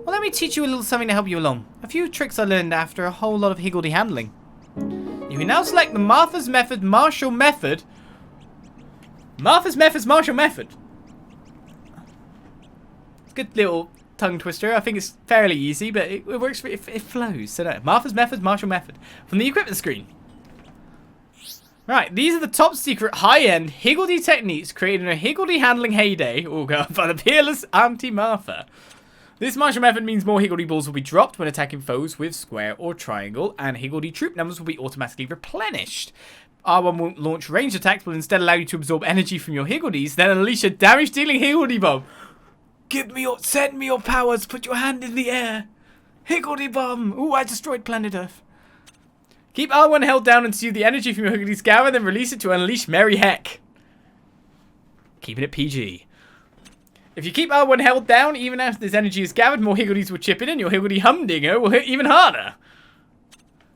Speaker 2: Well, let me teach you a little something to help you along. A few tricks I learned after a whole lot of Higgledy handling. You can now select the Martha's Method Martial Method. Martha's Method's Martial Method. It's a good little tongue twister. I think it's fairly easy, but it works. It flows. So no, Martha's Method Martial Method from the equipment screen. Right, these are the top secret high-end Higgledy techniques created in a Higgledy handling heyday. Oh god, by the peerless Auntie Martha. This martial method means more Higgledy balls will be dropped when attacking foes with square or triangle, and Higgledy troop numbers will be automatically replenished. R1 won't launch ranged attacks, but instead allow you to absorb energy from your Higgledies, then unleash a damage-dealing Higgledy bomb. Send me your powers, put your hand in the air. Higgledy bomb. Ooh, I destroyed planet Earth. Keep R1 held down until the energy from your Higgledies gather, then release it to unleash merry heck. Keeping it PG. If you keep R1 held down, even after this energy is gathered, more Higgledies will chip in and your Higgledy humdinger will hit even harder.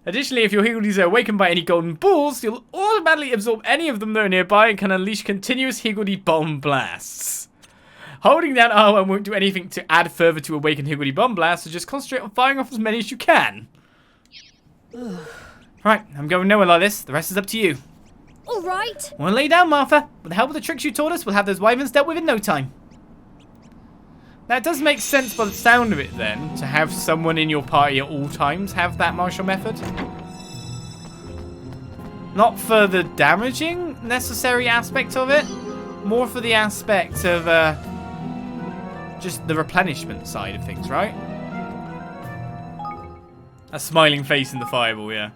Speaker 2: Additionally, if your Higgledies are awakened by any golden balls, you'll automatically absorb any of them that are nearby and can unleash continuous Higgledy bomb blasts. Holding down R1 won't do anything to add further to awaken Higgledy bomb blasts, so just concentrate on firing off as many as you can. Right, I'm going nowhere like this. The rest is up to you.
Speaker 3: All right.
Speaker 2: Want to lay down, Martha? With the help of the tricks you taught us, we'll have those wyverns dealt with in no time. That does make sense by the sound of it, then, to have someone in your party at all times have that martial method. Not for the damaging necessary aspect of it, more for the aspect of just the replenishment side of things, right? A smiling face in the fireball, yeah.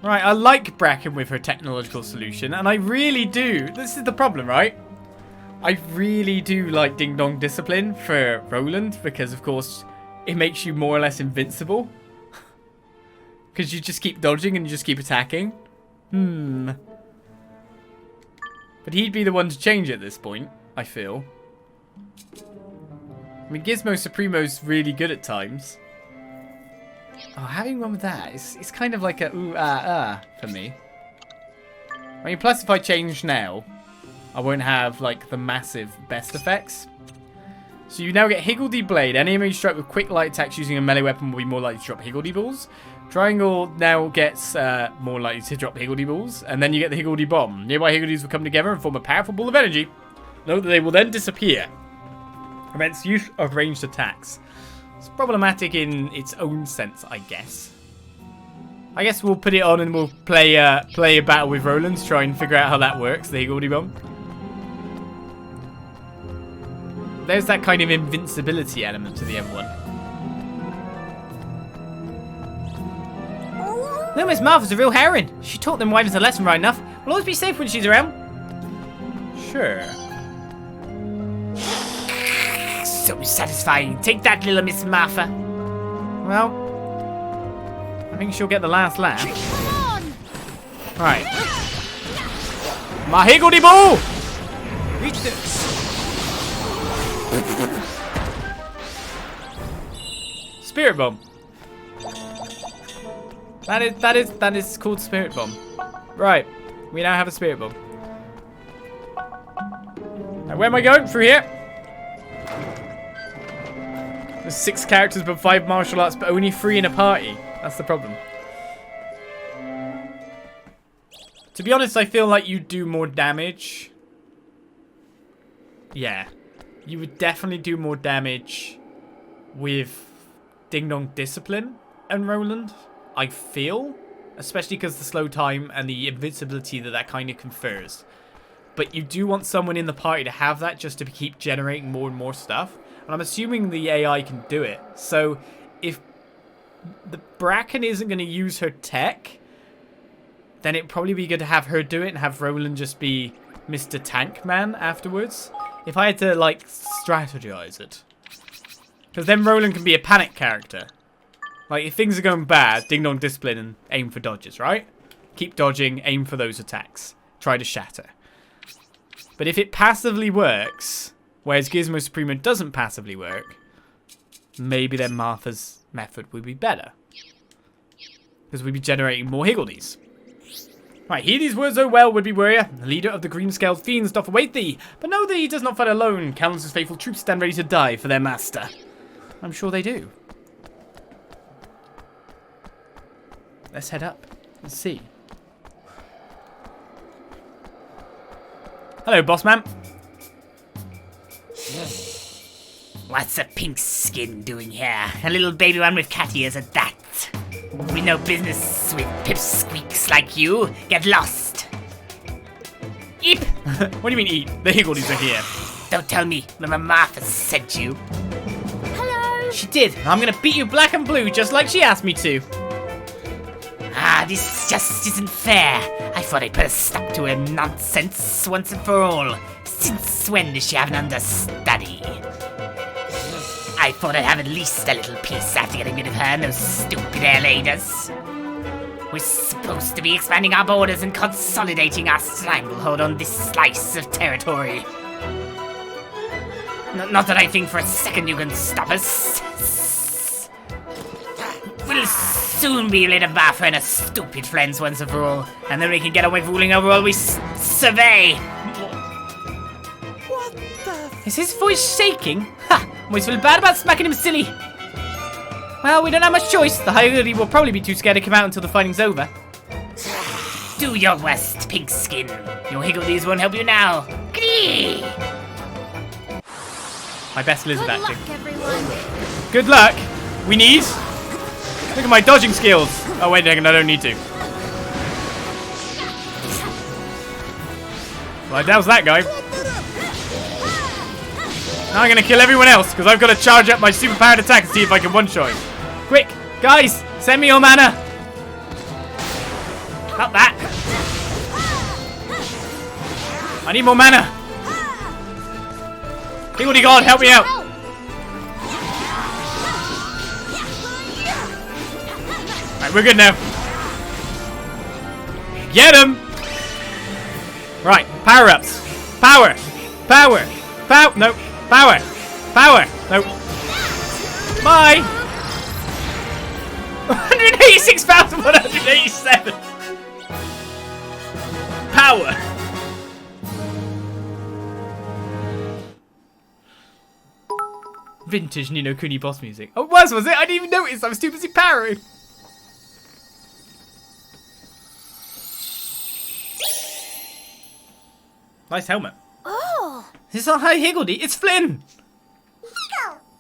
Speaker 2: Right, I like Bracken with her technological solution, and I really do. This is the problem, right? I really do like Ding Dong Discipline for Roland, because, of course, it makes you more or less invincible. Because you just keep dodging and you just keep attacking. But he'd be the one to change at this point, I feel. I mean, Gizmo Supremo's really good at times. Oh, having one with that is kind of like a ooh, for me. I mean, plus if I change now, I won't have, like, the massive best effects. So you now get Higgledy Blade. Any enemy struck with quick light attacks using a melee weapon will be more likely to drop Higgledy balls. Triangle now gets more likely to drop Higgledy balls. And then you get the Higgledy Bomb. Nearby Higgledies will come together and form a powerful ball of energy. Note that they will then disappear. Prevents use of ranged attacks. It's problematic in its own sense, I guess. I guess we'll put it on and we'll play a battle with Roland to try and figure out how that works, the Higgledy Bomb. There's that kind of invincibility element to the other one. No, Miss Martha's a real heroine. She taught them wyverns a lesson right enough. We'll always be safe when she's around. Sure. So satisfying. Take that, little Miss Martha. Well, I think she'll get the last laugh.
Speaker 3: Come on.
Speaker 2: Right. My Higgledy Ball! Reach this. Spirit Bomb. That is called Spirit Bomb. Right. We now have a Spirit Bomb. Now, where am I going? Through here? There's 6 characters but 5 martial arts, but only 3 in a party. That's the problem. To be honest, I feel like you do more damage Yeah. You would definitely do more damage with Ding Dong Discipline and Roland, I feel. Especially because the slow time and the invincibility that kind of confers. But you do want someone in the party to have that just to keep generating more and more stuff. And I'm assuming the AI can do it. So if the Bracken isn't going to use her tech, then it'd probably be good to have her do it and have Roland just be Mr. Tank Man afterwards. If I had to, like, strategize it. Because then Roland can be a panic character. Like, if things are going bad, Ding Dong Discipline and aim for dodges, right? Keep dodging, aim for those attacks. Try to shatter. But if it passively works, whereas Gizmo Supremo doesn't passively work, maybe then Martha's method would be better. Because we'd be generating more Higgledies. Right, hear these words, O well, would-be warrior. The leader of the green-scaled fiends doth await thee. But know that he does not fight alone. Countless faithful troops stand ready to die for their master. I'm sure they do. Let's head up and see. Hello, boss man.
Speaker 5: What's a pink skin doing here? A little baby one with cat ears at that. We no business with pipsqueaks like you. Get lost. Eep!
Speaker 2: What do you mean eat? The Higgledies are here.
Speaker 5: Don't tell me Mama Martha sent you.
Speaker 3: Hello.
Speaker 2: She did. I'm gonna beat you black and blue just like she asked me to.
Speaker 5: Ah, this just isn't fair. I thought I'd put a stop to her nonsense once and for all. Since when does she have an understudy? I thought I'd have at least a little piece after getting rid of her and those stupid air ladies. We're supposed to be expanding our borders and consolidating our stranglehold on this slice of territory. Not that I think for a second you can stop us. We'll soon be rid of Martha and her stupid friends once and for all, and then we can get away ruling over all we survey.
Speaker 4: What the?
Speaker 2: Is his voice shaking? Ha! Always feel bad about smacking him silly. Well, we don't have much choice. The High Higgledy will probably be too scared to come out until the fighting's over.
Speaker 5: Do your worst, pink skin. Your Higgledies won't help you now. Glee!
Speaker 2: My best lizard
Speaker 3: Good
Speaker 2: acting.
Speaker 3: luck, everyone.
Speaker 2: Good luck. We need. Look at my dodging skills. Oh, wait a second. I don't need to. Well, that was that guy. Now I'm going to kill everyone else because I've got to charge up my superpowered attack and see if I can one-shot him. Quick, guys, send me your mana. Not that. I need more mana. Higgledy God, help me out. Alright, we're good now. Get him! Right, power-ups. Power! Power! Power! No. Power! Power! No. Bye! 186,187! Power! Vintage Ni No Kuni boss music. Oh, it was it? I didn't even notice. I was too busy powering. Nice helmet.
Speaker 3: Oh.
Speaker 2: It's not High Higgledy, it's Flynn!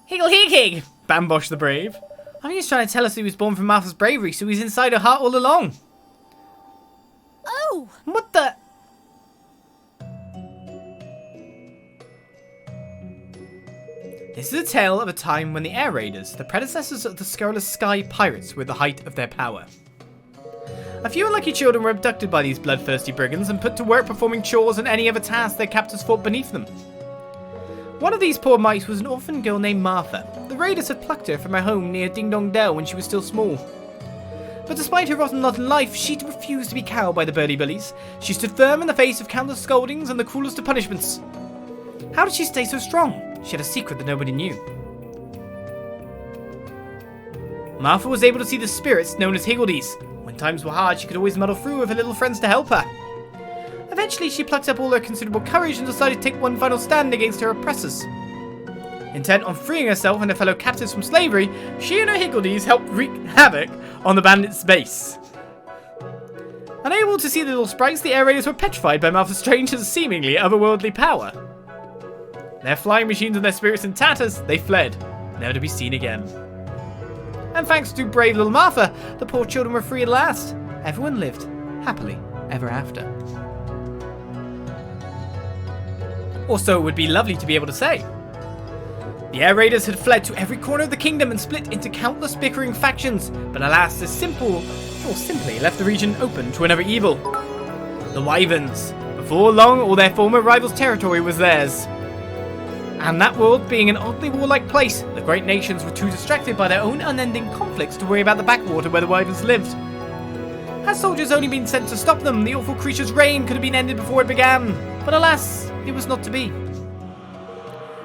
Speaker 2: Higgle hig hig! Bambosh the Brave. I think he's trying to tell us he was born from Martha's bravery, so he's inside her heart all along.
Speaker 3: Oh.
Speaker 2: What the? This is a tale of a time when the Air Raiders, the predecessors of the Scurrilous Sky Pirates, were at the height of their power. A few unlucky children were abducted by these bloodthirsty brigands and put to work performing chores and any other tasks their captors fought beneath them. One of these poor mice was an orphan girl named Martha. The raiders had plucked her from her home near Ding Dong Dell when she was still small. But despite her rotten lot in life, she refused to be cowed by the burly bullies. She stood firm in the face of countless scoldings and the cruelest of punishments. How did she stay so strong? She had a secret that nobody knew. Martha was able to see the spirits known as Higgledies. When times were hard, she could always muddle through with her little friends to help her. Eventually, she plucked up all her considerable courage and decided to take one final stand against her oppressors. Intent on freeing herself and her fellow captives from slavery, she and her Higgledies helped wreak havoc on the bandits' base. Unable to see the little sprites, the air raiders were petrified by Martha's strange and seemingly otherworldly power. Their flying machines and their spirits in tatters, they fled, never to be seen again. And thanks to brave little Martha, the poor children were free at last. Everyone lived happily ever after. Or so it would be lovely to be able to say. The air raiders had fled to every corner of the kingdom and split into countless bickering factions, but alas, this simply left the region open to another evil. The Wyverns. Before long, all their former rivals' territory was theirs. And that world being an oddly warlike place, the great nations were too distracted by their own unending conflicts to worry about the backwater where the Wyverns lived. Had soldiers only been sent to stop them, the awful creature's reign could have been ended before it began. But alas, it was not to be.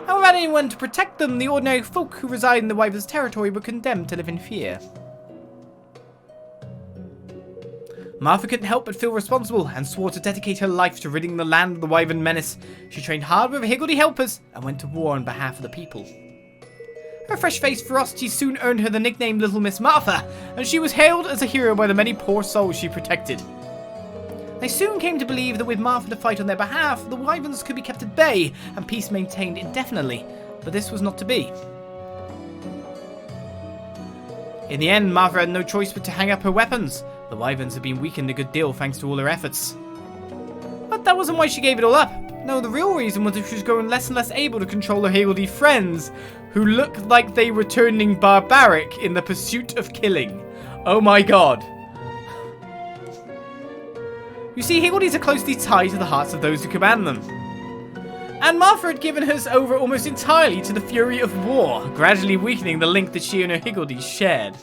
Speaker 2: And without anyone to protect them, the ordinary folk who reside in the Wyverns' territory were condemned to live in fear. Martha couldn't help but feel responsible and swore to dedicate her life to ridding the land of the Wyvern menace. She trained hard with her Higgledy helpers and went to war on behalf of the people. Her fresh-faced ferocity soon earned her the nickname Little Miss Martha, and she was hailed as a hero by the many poor souls she protected. They soon came to believe that with Martha to fight on their behalf, the Wyverns could be kept at bay and peace maintained indefinitely, but this was not to be. In the end, Martha had no choice but to hang up her weapons. The Wyverns had been weakened a good deal thanks to all her efforts. But that wasn't why she gave it all up. No, the real reason was that she was growing less and less able to control her Higgledy friends, who looked like they were turning barbaric in the pursuit of killing. Oh my god. You see, Higgledies are closely tied to the hearts of those who command them. And Martha had given hers over almost entirely to the fury of war, gradually weakening the link that she and her Higgledies shared.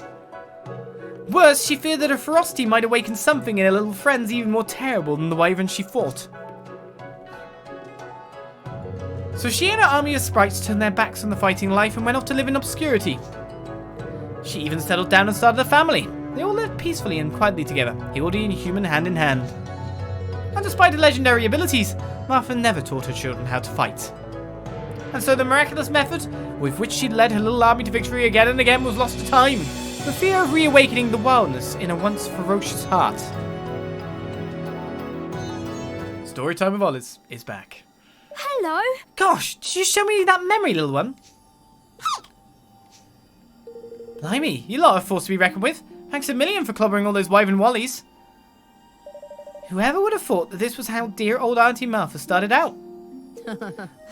Speaker 2: Worse, she feared that her ferocity might awaken something in her little friends even more terrible than the Wyverns she fought. So she and her army of sprites turned their backs on the fighting life and went off to live in obscurity. She even settled down and started a family. They all lived peacefully and quietly together, Higgledy and human hand in hand. And despite her legendary abilities, Martha never taught her children how to fight. And so the miraculous method with which she led her little army to victory again and again was lost to time, the fear of reawakening the wildness in a once ferocious heart. Storytime of Oliz is back.
Speaker 3: Hello.
Speaker 2: Gosh, did you show me that memory, little one? Blimey, you lot are a force to be reckoned with. Thanks a million for clobbering all those Wyvern Wallies. Whoever would have thought that this was how dear old Auntie Martha started out?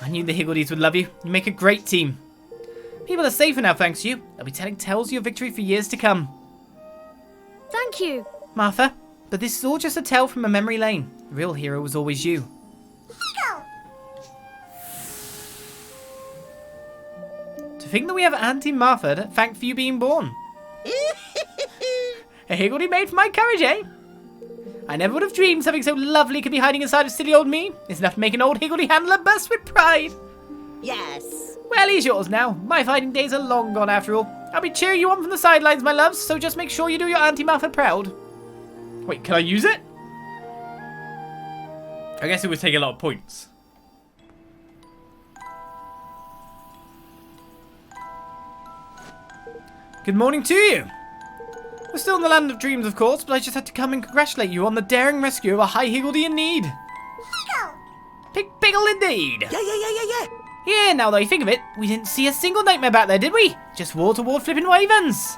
Speaker 2: I knew the Higgledies would love you. You make a great team. People are safer now thanks to you. They'll be telling tales of your victory for years to come.
Speaker 3: Thank you.
Speaker 2: Martha, but this is all just a tale from a memory lane. The real hero was always you. To think that we have Auntie Martha to thank for you being born. A Higgledy made for my courage, eh? I never would have dreamed something so lovely could be hiding inside of silly old me. It's enough to make an old Higgledy handler burst with pride.
Speaker 4: Yes.
Speaker 2: Well, he's yours now. My fighting days are long gone after all. I'll be cheering you on from the sidelines, my loves, so just make sure you do your Auntie Martha proud. Wait, can I use it? I guess it would take a lot of points. Good morning to you. We're still in the land of dreams, of course, but I just had to come and congratulate you on the daring rescue of a High Higgledy in need. Pickle indeed.
Speaker 4: Yeah.
Speaker 2: Yeah, now that I think of it, we didn't see a single nightmare back there, did we? Just wall-to-wall flipping Wyverns.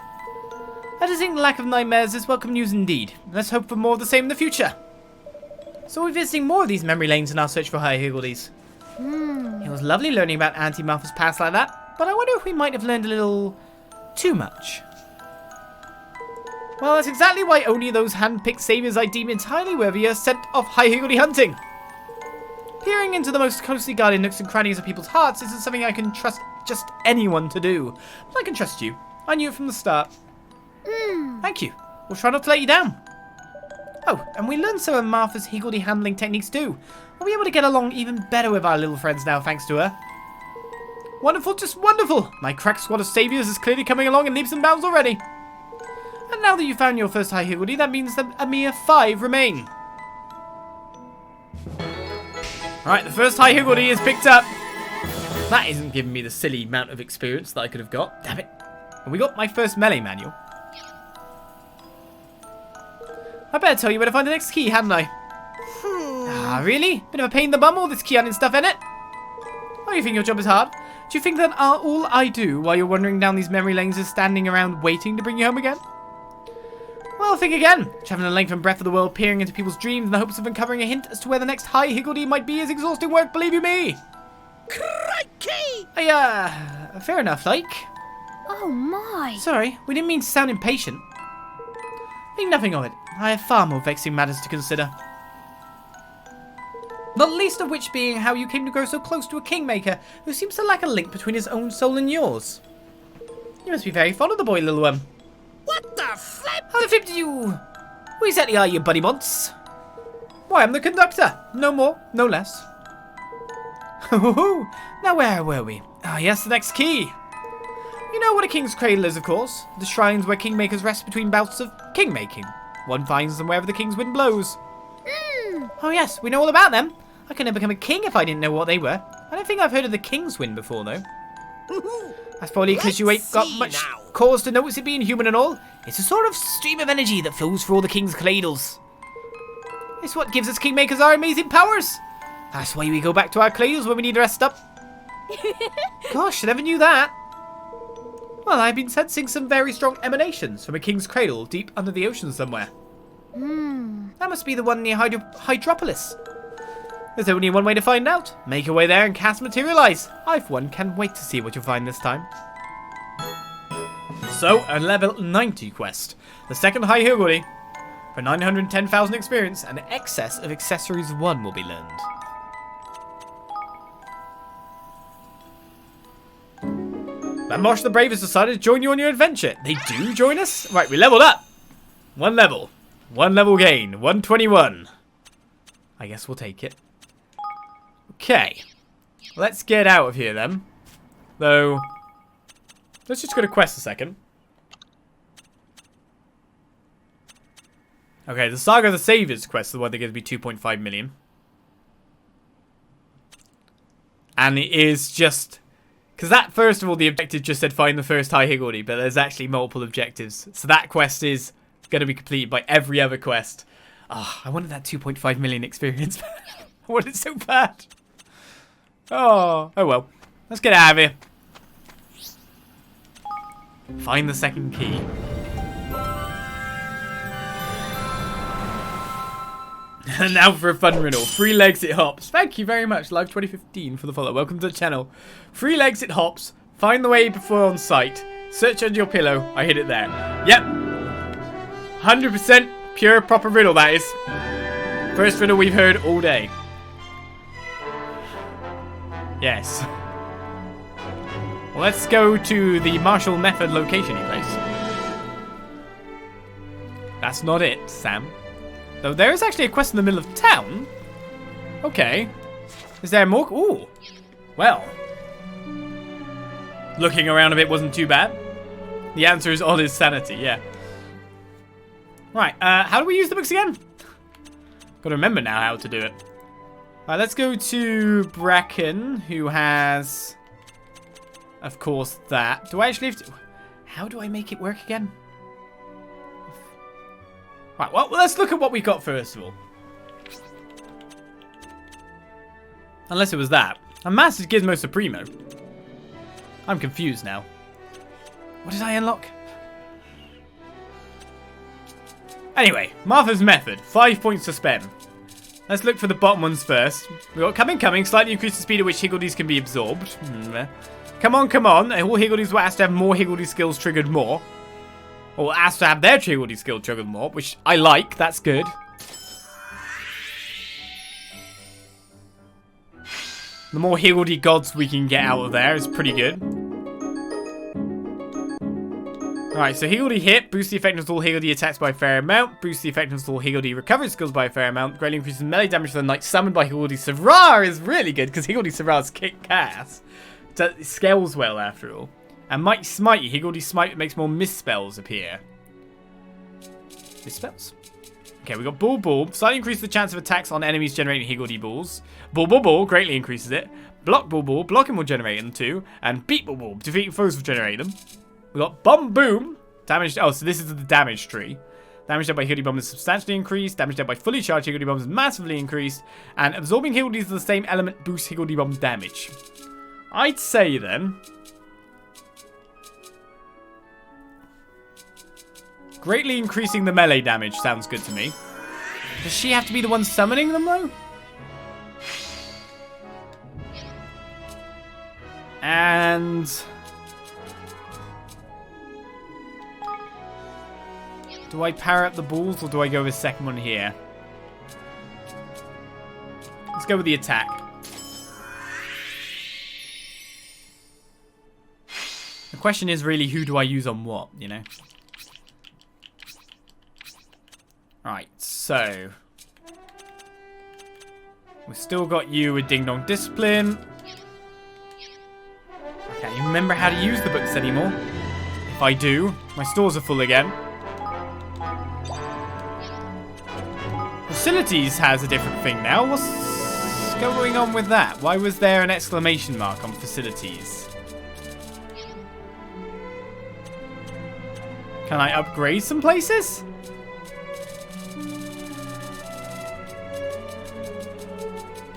Speaker 2: I just think the lack of nightmares is welcome news indeed. Let's hope for more of the same in the future. So we're visiting more of these memory lanes in our search for High Higgledies. It was lovely learning about Auntie Martha's past like that, but I wonder if we might have learned a little too much. Well, that's exactly why only those hand-picked saviors I deem entirely worthy are sent off High Higgledy hunting. Peering into the most closely guarded nooks and crannies of people's hearts isn't something I can trust just anyone to do. But I can trust you. I knew it from the start. Thank you. We'll try not to let you down. Oh, and we learned some of Martha's Higgledy handling techniques too. We'll be able to get along even better with our little friends now, thanks to her. Wonderful, just wonderful. My crack squad of saviors is clearly coming along in leaps and bounds already. And now that you've found your first High Higgledy, that means that a mere 5 remain. Alright, the first High Higgledy is picked up. That isn't giving me the silly amount of experience that I could have got. Damn it. And we got my first melee manual. I better tell you where to find the next key, hadn't I? Ah, really? Bit of a pain in the bum, all this key hunting stuff, innit? Oh, you think your job is hard? Do you think that all I do while you're wandering down these memory lanes is standing around waiting to bring you home again? Well, think again. Traveling the length and breadth of the world, peering into people's dreams in the hopes of uncovering a hint as to where the next High Higgledy might be is exhausting work, believe you me.
Speaker 4: Crikey!
Speaker 2: Fair enough, like.
Speaker 3: Oh my.
Speaker 2: Sorry, we didn't mean to sound impatient. Think nothing of it. I have far more vexing matters to consider. Not least of which being how you came to grow so close to a kingmaker who seems to lack a link between his own soul and yours. You must be very fond of the boy, little one.
Speaker 4: What the flip?
Speaker 2: How the flip did you... Who exactly are you, buddy monts? Why, I'm the conductor. No more, no less. Now where were we? Ah, yes, the next key. You know what a king's cradle is, of course. The shrines where kingmakers rest between bouts of king-making. One finds them wherever the king's wind blows. Oh yes, we know all about them. I could never become a king if I didn't know what they were. I don't think I've heard of the king's wind before, though. That's probably because you ain't got much cause to notice it being human and all. It's a sort of stream of energy that flows through all the king's cradles. It's what gives us kingmakers our amazing powers. That's why we go back to our cradles when we need to rest up. Gosh, I never knew that. Well, I've been sensing some very strong emanations from a king's cradle deep under the ocean somewhere. That must be the one near Hydropolis. There's only one way to find out. Make your way there and cast materialize. I, for one, can't wait to see what you'll find this time. So, a level 90 quest. The second High Higgledy. For 910,000 experience, and excess of accessories 1 will be learned. Marsh the Brave has decided to join you on your adventure. They do join us? Right, we leveled up. 1 level. 1 level gain. 121. I guess we'll take it. Okay. Let's get out of here then. Though, let's just go to quest a second. Okay, the Saga of the Saviors quest is the one that gives me 2.5 million. And it is just... Because that, first of all, the objective just said find the first High Higgledy, but there's actually multiple objectives. So that quest is going to be completed by every other quest. Ah, I wanted that 2.5 million experience. I wanted it so bad. Oh well. Let's get out of here. Find the second key. And now for a fun riddle. 3 legs it hops. Thank you very much, Live 2015, for the follow. Welcome to the channel. 3 legs it hops. Find the way before on sight. Search under your pillow. I hid it there. Yep. 100% pure proper riddle, that is. First riddle we've heard all day. Yes. Well, let's go to the Marshall Method location-y place. That's not it, Sam. Though there is actually a quest in the middle of town. Okay. Is there more? Ooh. Well. Looking around a bit wasn't too bad. The answer is on his sanity, yeah. Right, how do we use the books again? Gotta remember now how to do it. Alright, let's go to Bracken, who has... Of course, that. Do I actually have to... How do I make it work again? Right, well, let's look at what we got first of all. Unless it was that. A Master's Gizmo Supremo. I'm confused now. What did I unlock? Anyway, Martha's Method. 5 points to spend. Let's look for the bottom ones first. We got coming. Slightly increase the speed at which Higgledies can be absorbed. Come on. All Higgledies will ask to have more Higgledy skills triggered more. Or asked to have their Higgledy skill triggered more, which I like. That's good. The more Higgledy gods we can get out of there is pretty good. Alright, so Higgledy hit, boosts the effectiveness of all Higgledy attacks by a fair amount, boosts the effectiveness of all Higgledy recovery skills by a fair amount, greatly increases melee damage for the knight summoned by Higgledy Savrar is really good, because Higgledy Savrar's kick ass. It scales well after all. And Mighty Smite, Higgledy Smite makes more misspells appear. Misspells? Okay, we got Bull. Slightly increases the chance of attacks on enemies generating Higgledy balls. Bull greatly increases it. Block Bull, blocking will generate them too. And Beat Bull, defeating foes will generate them. We got Bomb Boom. Damage. Oh, so this is the damage tree. Damage dealt by Higgledy Bomb is substantially increased. Damage dealt by fully charged Higgledy Bombs is massively increased. And absorbing Higgledies of the same element boosts Higgledy Bomb damage. I'd say then... greatly increasing the melee damage sounds good to me. Does she have to be the one summoning them, though? And... do I power up the balls, or do I go with the second one here? Let's go with the attack. The question is really, who do I use on what, you know? Right, so... we've still got you with Ding Dong Discipline. I can't even remember how to use the books anymore. If I do, my stores are full again. Facilities has a different thing now. What's going on with that? Why was there an exclamation mark on facilities? Can I upgrade some places?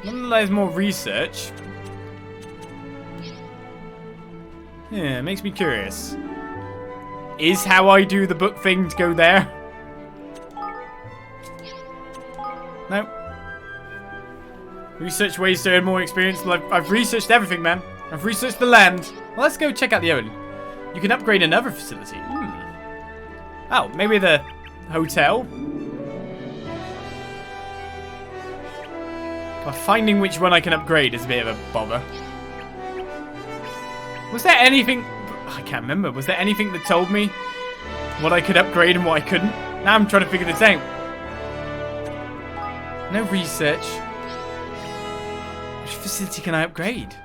Speaker 2: There's more research. Yeah, it makes me curious. Is how I do the book thing to go there? No. Research ways to earn more experience. Well, I've researched everything, man. I've researched the land. Well, let's go check out the other. You can upgrade another facility. Oh, maybe the hotel? But finding which one I can upgrade is a bit of a bother. Was there anything... I can't remember. Was there anything that told me what I could upgrade and what I couldn't? Now I'm trying to figure this out. No research. Which facility can I upgrade?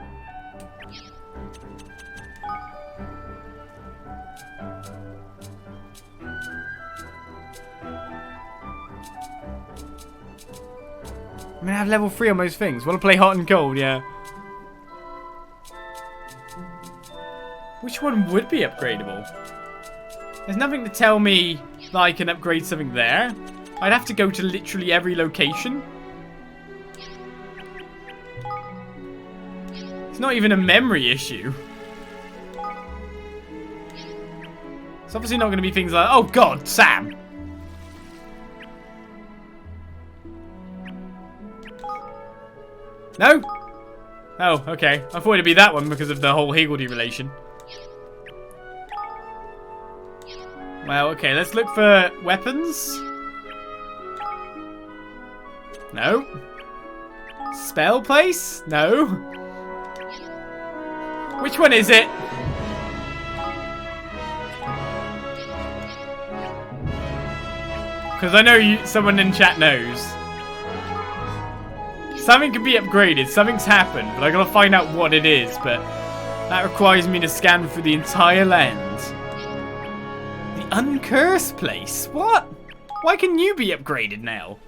Speaker 2: I mean, I have level 3 on most things. Want to play hot and cold? Yeah. Which one would be upgradable? There's nothing to tell me that I can upgrade something there. I'd have to go to literally every location. It's not even a memory issue. It's obviously not going to be things like... oh god, Sam! No? Oh, okay. I thought it'd be that one because of the whole Higgledy relation. Well, okay, let's look for weapons. No. Spell place? No. Which one is it? Because I know someone in chat knows. Something can be upgraded, something's happened, but I gotta find out what it is, but that requires me to scan through the entire land. The uncursed place? What? Why can you be upgraded now?